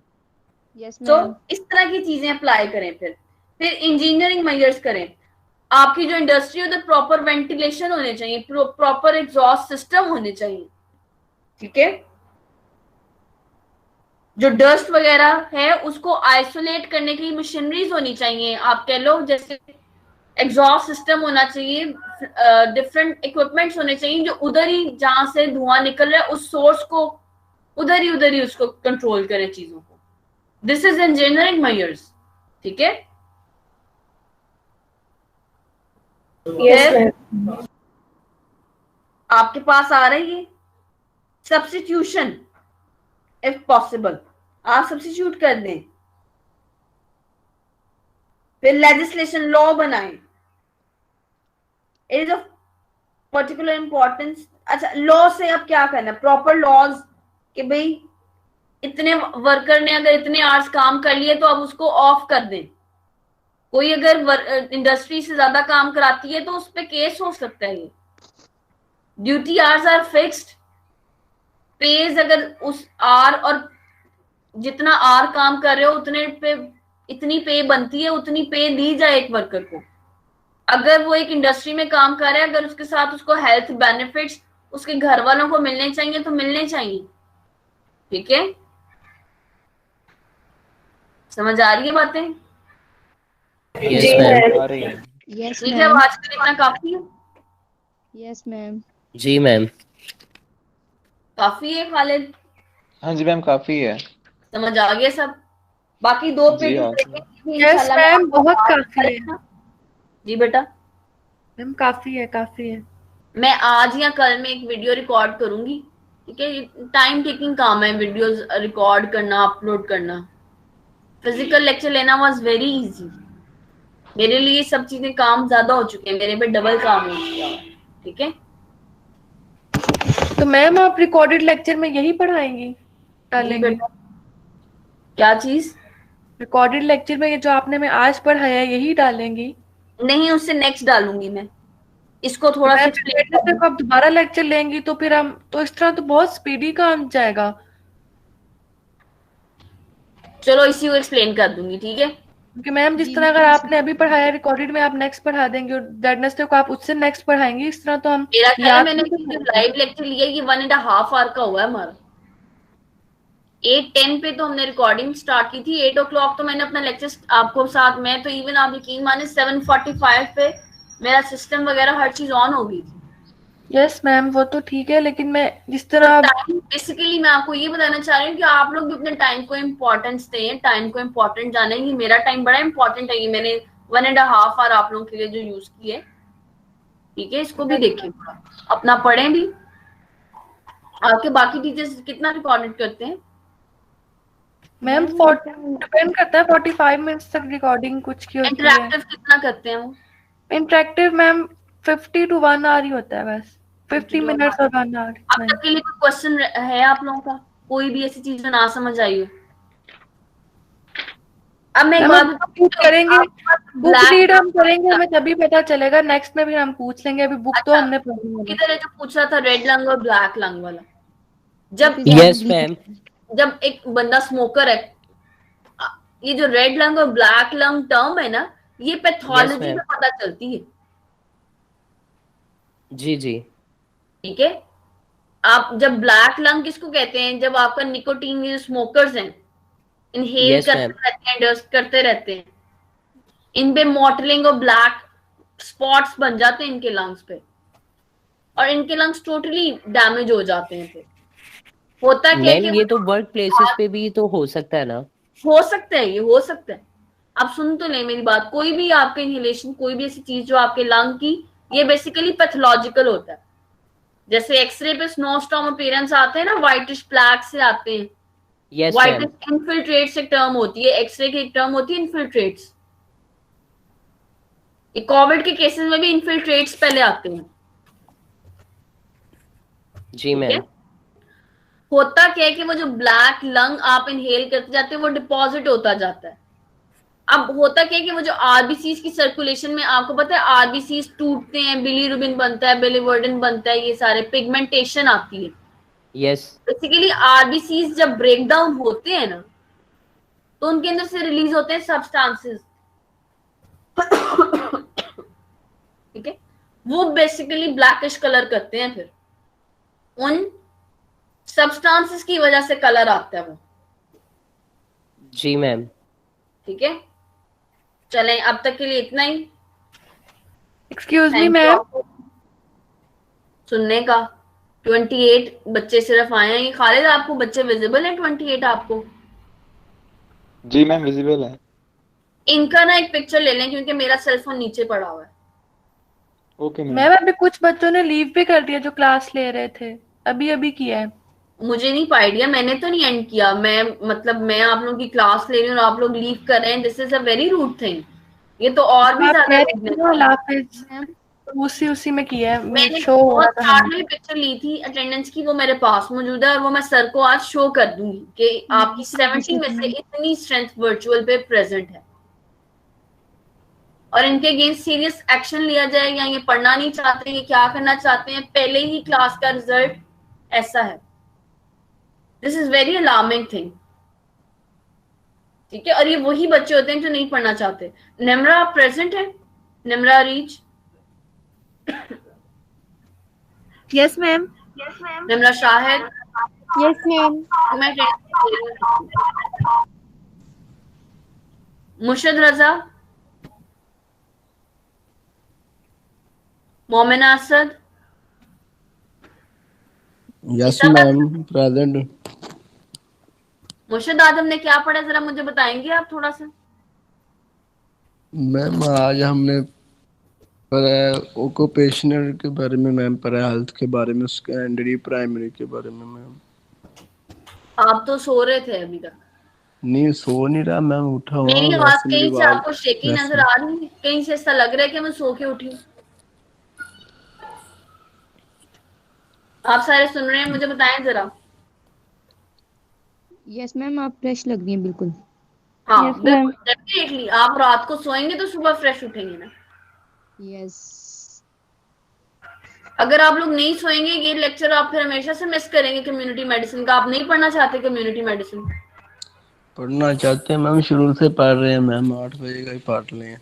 S1: तो इस तरह की चीजें अप्लाई करें। फिर इंजीनियरिंग मेजर्स करें। आपकी जो इंडस्ट्री है उधर प्रॉपर वेंटिलेशन होने चाहिए, प्रॉपर एग्जॉस्ट सिस्टम होने चाहिए, ठीक है। जो डस्ट वगैरह है उसको आइसोलेट करने की मशीनरीज होनी चाहिए, आप कह लो जैसे एग्जॉस्ट सिस्टम होना चाहिए, डिफरेंट इक्विपमेंट्स होने चाहिए जो उधर ही जहां से धुआं निकल रहा है उस सोर्स को उधर ही उसको कंट्रोल करे चीजों को। दिस इज इंजीनियरिंग मेजर्स, ठीक है।
S2: yes,
S1: आपके पास आ रही है सब्स्टिट्यूशन, इफ पॉसिबल आप सब्स्टिट्यूट कर दें, फिर लेजिस्लेशन लॉ बनाएं। It is of particular importance. अच्छा, लॉ से अब क्या करना है, प्रॉपर लॉज कि भाई इतने वर्कर ने अगर इतने आवर्स काम कर लिए तो अब उसको ऑफ कर दें। कोई अगर इंडस्ट्री से ज्यादा काम कराती है तो उस पर केस हो सकता है। ये duty hours are fixed, page अगर उस आर और जितना आर काम कर रहे हो उतने पे इतनी पे बनती है, उतनी पे दी जाए एक वर्कर को। अगर वो एक इंडस्ट्री में काम कर रहा है, अगर उसके साथ उसको हेल्थ बेनिफिट्स उसके घर वालों को मिलने चाहिए तो मिलने चाहिए, ठीक है। समझ आ रही है बातें?
S2: जी मैम।
S3: आ रही है।
S4: यस
S1: ठीक है, अब
S4: मैम।
S1: आज के लिए इतना काफी है।
S4: Yes ma'am.
S8: जी मैम।
S1: काफी है खालिद?
S3: हाँ जी मैम, काफी है।
S1: समझ आ गया सब? बाकी दो
S3: जी
S1: पे
S3: हाँ।
S2: यस मैम, बहुत काफी है।
S1: जी बेटा।
S9: मैम काफी है, काफी है।
S1: मैं आज या कल में एक वीडियो रिकॉर्ड करूंगी, ठीक है। टाइम टेकिंग काम है वीडियोस रिकॉर्ड करना, अपलोड करना। फिजिकल लेक्चर लेना वाज वेरी इजी। मेरे लिए सब चीजें काम ज्यादा हो चुके हैं, मेरे पे डबल काम हो चुका है, ठीक है।
S9: तो मैम आप रिकॉर्डेड लेक्चर में यही पढ़ाएंगी, डालेंगे?
S1: क्या चीज?
S9: रिकॉर्डेड लेक्चर में ये जो आपने मैं आज पढ़ाया है यही डालेंगी?
S1: नहीं, उससे नेक्स्ट डालूंगी मैं। इसको थोड़ा सा
S9: सिर्फ आप दोबारा लेक्चर लेंगी तो फिर हम तो इस तरह तो बहुत स्पीडी काम जाएगा।
S1: चलो इसी को एक्सप्लेन कर दूंगी, ठीक है।
S9: क्योंकि मैम जिस तरह अगर आपने अभी पढ़ाया रिकॉर्डेड में आप नेक्स्ट पढ़ा देंगे और वेडनेसडे को आप उससे नेक्स्ट पढ़ाएंगे, इस तरह तो हम
S1: मेरा ख्याल है
S9: याद
S1: मैंने जो लाइव लेक्चर लिया ये 1.5 आवर का हुआ है हमारा। 8:10 पे तो हमने रिकॉर्डिंग स्टार्ट की थी, 8 o'clock तो मैंने अपना लेक्चर आपको साथ में, तो इवन आप यकीन माने 7:45 पे मेरा सिस्टम वगैरह हर चीज ऑन हो गई थी।
S9: यस मैम, वो तो ठीक है, लेकिन मैं जिस तरह
S1: बेसिकली मैं आपको ये बताना चाह रही हूँ कि आप लोग भी अपने टाइम को इम्पोर्टेंस दें, टाइम को इम्पोर्टेंट जाने। ये मेरा टाइम बड़ा इम्पोर्टेंट है, ये मैंने 1.5 आवर आप लोगों के लिए जो यूज की है, ठीक है। इसको भी देखें, अपना पढ़ें भी। आपके बाकी टीचर्स कितना रिकॉर्डेड करते हैं?
S9: मैम डिपेंड करता है, 45 मिनट्स तक रिकॉर्डिंग कुछ की होती है।
S1: इंटरैक्टिव कितना करते हैं वो?
S9: इंटरैक्टिव मैम 50 to 1 hour ही होता है बस, 50 मिनट्स और 1 hour।
S1: अब तक के लिए कोई क्वेश्चन है आप लोगों का? कोई भी ऐसी चीज ना समझ आई हो? अब मैं एक बात
S9: करेंगे, बुक रीड हम करेंगे, हमें तभी पता चलेगा। नेक्स्ट में भी हम पूछ लेंगे, अभी बुक तो हमने पढ़ी है।
S1: किधर है जो पूछ रहा था रेड लंग और ब्लैक लंग वाला? जब
S8: यस मैम,
S1: जब एक बंदा स्मोकर है, ये जो रेड लंग और ब्लैक लंग टर्म है ना, ये पैथोलॉजी में पता चलती है।
S8: जी जी,
S1: ठीक है। आप जब ब्लैक लंग किसको कहते हैं? जब आपका निकोटीन, ये स्मोकर्स हैं, इनहेल करते रहते हैं, डस्ट करते रहते हैं, इन पे मॉटलिंग और ब्लैक स्पॉट्स बन जाते हैं इनके लंग्स पे, और इनके लंग्स टोटली डैमेज हो जाते हैं। फिर होता क्या है कि
S8: ये तो वर्क प्लेसेस पे भी तो हो सकता है ना?
S1: हो सकता है, ये हो सकता है। आप सुन तो ले मेरी बात, कोई भी आपके इनहेलेशन, कोई भी ऐसी चीज जो आपके लंग की, ये बेसिकली पैथोलॉजिकल होता है। जैसे एक्सरे पे स्नोस्टॉर्म अपीयरेंस आते हैं ना, व्हाइटिश ब्लैक से आते हैं।
S8: यस
S1: व्हाइटिश इन्फिल्ट्रेट्स एक टर्म होती है, एक्सरे की एक टर्म होती है इन्फिल्ट्रेट्स। कोविड के केसेस में भी इन्फिल्ट्रेट्स पहले आते हैं।
S8: जी मैम।
S1: होता क्या है कि वो जो ब्लैक लंग आप इनहेल करते जाते हैं वो डिपॉजिट होता जाता है। अब होता क्या है कि वो जो आरबीसीज की सर्कुलेशन में, आपको पता है आरबीसीज टूटते हैं, बिलीरुबिन बनता है, बिलीवर्डिन बनता है, ये सारे पिगमेंटेशन आती है।
S8: यस,
S1: बेसिकली आरबीसीज जब ब्रेक डाउन होते हैं ना, तो उनके अंदर से रिलीज होते हैं सब्सटेंसेस, ठीक है। वो बेसिकली ब्लैकिश कलर करते हैं। फिर उन सब्सटेंसेस की वजह से कलर आता है वो।
S8: जी मैम।
S1: ठीक है, चलें अब तक के लिए इतना ही।
S9: Excuse me
S1: Thank you
S9: ma'am,
S1: आपको सुनने का। 28 बच्चे सिर्फ आए हैं। ये खालिद, आपको बच्चे विजिबल हैं 28 आपको?
S3: जी मैम विजिबल है।
S1: इनका ना एक पिक्चर ले लें क्योंकि मेरा सेलफोन नीचे पड़ा हुआ है।
S3: Okay ma'am.
S9: मैम अभी कुछ बच्चों ने लीव भी कर दिया जो क्लास ले रहे थे, अभी अभी किया है।
S1: मुझे नहीं आइडिया, मैंने तो नहीं एंड किया। मैं आप लोगों की क्लास ले रही हूँ और आप लोग लीव कर रहे हैं। This is a very rude thing. ये तो और भी
S9: आप
S1: ज्यादा
S9: कह रही
S1: rudeness
S9: थी ना
S1: है।
S9: लाफिज, उसी में किया है,
S1: मैंने
S9: शो हो
S1: बहुत
S9: रहा था
S1: स्टार्ट
S9: हमें।
S1: में पिक्चर ली थी अटेंडेंस की, वो मेरे पास मौजूद है और वो मैं सर को आज शो कर दूंगी कि आपकी 70 में से इतनी स्ट्रेंथ वर्चुअल पे प्रेजेंट है और इनके अगेंस्ट सीरियस एक्शन लिया जाए, या ये पढ़ना नहीं चाहते, ये क्या करना चाहते हैं। पहले ही क्लास का रिजल्ट ऐसा है। This is very alarming thing. ठीक है, और ये वही बच्चे होते हैं जो नहीं पढ़ना चाहते। निम्रा आप प्रेजेंट है? निम्रा रीच?
S12: Yes ma'am.
S1: Nimra Shahid?
S12: Yes ma'am.
S1: मैं Murshad Raza? Momina Asad?
S13: Yes ma'am present.
S1: Murshad आज हमने क्या पढ़ा, जरा मुझे बताएंगे आप थोड़ा सा?
S13: मैम आज हमने पढ़ा ऑक्यूपेशनल के बारे में मैम, पढ़ा हेल्थ के बारे में, सेकेंडरी प्राइमरी के बारे में मैम।
S1: आप तो सो रहे थे अभी तक।
S13: नहीं सो नहीं रहा मैम, उठा हुआ
S1: मेरी
S13: हूँ,
S1: आवाज
S13: वैसे मेरी
S1: कहीं से
S13: आवाज
S1: आपको शेकी
S13: वैसे
S1: नजर आ रही है? कहीं से ऐसा लग रहा है कि मैं सो के उठी हूँ? आप सारे सुन रहे हैं? मुझे बताएं जरा।
S4: यस मैम आप फ्रेश लग रही हैं बिल्कुल।
S1: हाँ
S4: Yes,
S1: बिल्कुल
S4: ma'am.
S1: डेफिनेटली। आप रात को सोएंगे तो सुबह फ्रेश उठेंगे ना।
S4: यस
S1: अगर आप लोग नहीं सोएंगे ये लेक्चर आप फिर हमेशा से मिस करेंगे कम्युनिटी मेडिसिन का। आप नहीं पढ़ना चाहते कम्युनिटी मेडिसिन?
S13: पढ़ना चाहते हैं मैम, शुरू से पढ़ रहे हैं मैम, 8 बजे का ही पढ़ लें।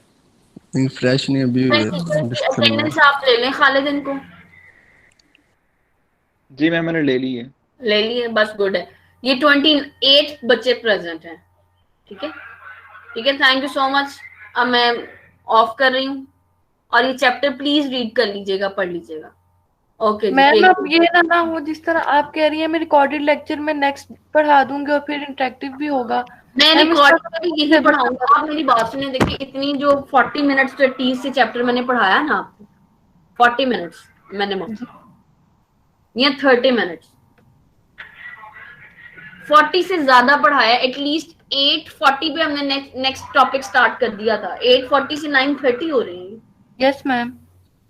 S13: नहीं फ्रेश नहीं अभी हुए बिस्तर में।
S1: अटेंडेंस आप ले लें खालिद इनको।
S3: जी मैम मैंने ले ली है।
S1: ले लिए, बस गुड है। ये 28 बच्चे प्रेजेंट हैं। ठीक है, ठीक है, थैंक यू सो मच। अब मैं ऑफ कर रही हूँ और ये चैप्टर प्लीज रीड कर लीजिएगा, पढ़ लीजिएगा। ओके
S9: मैम अब ये ना हो जिस तरह आप कह रही हैं, मैं रिकॉर्डेड लेक्चर में नेक्स्ट पढ़ा दूंगी और फिर इंटरेक्टिव भी होगा।
S1: मैं
S9: मैम इस
S1: रिकॉर्ड
S9: तरह
S1: में भी यही पढ़ाऊंगा। आप मेरी बात सुने, देखिए इतनी जो 40 मिनट्स तो एटलीस्ट से चैप्टर मैंने पढ़ाया ना आपको, 40 मिनट्स मिनिमम या 30 मिनट्स, 40 से ज्यादा पढ़ाया। एटलीस्ट 8:40 पे हमने नेक्स्ट टॉपिक स्टार्ट कर दिया था। 8:40 से 9:30 हो रही है।
S9: Yes ma'am.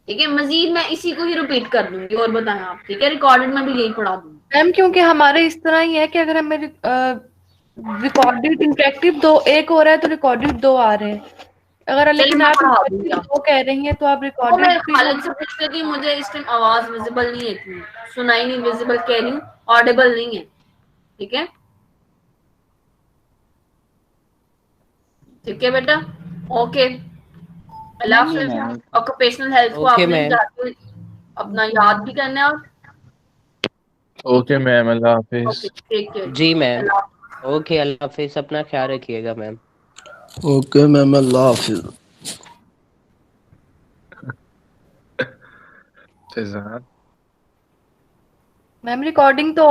S1: ठीक है, मजीद मैं इसी को ही रिपीट कर दूंगी और बताएं आप। ठीक है, रिकॉर्डेड में भी यही पढ़ा दूंगी
S9: मैम, क्योंकि हमारे इस तरह ही है कि अगर हमें रिकॉर्डेड इंटरेक्टिव 2 एक हो रहा है तो रिकॉर्डेड 2 आ रहे हैं। अगर लेकिन आप इंटरेक्टिव 2 कह रही हैं तो आप रिकॉर्डेड
S1: खालिद से पूछ रही थी, मुझे इस टाइम आवाज विजिबल नहीं है, इतनी सुनाई नहीं, विजिबल कह रही हूँ, ऑडिबल नहीं है। ठीक है, ठीक है बेटा, ओके। अल्लाह हाफिज। ऑक्यूपेशनल हेल्थ को आपने जाके अपना याद भी करना है। और
S10: ओके मैम अल्लाह हाफिज।
S1: Okay take care.
S8: जी मैम। ओके अल्लाह हाफिज, अपना ख्याल रखिएगा मैम।
S13: ओके मैम अल्लाह हाफिज।
S9: मैम रिकॉर्डिंग तो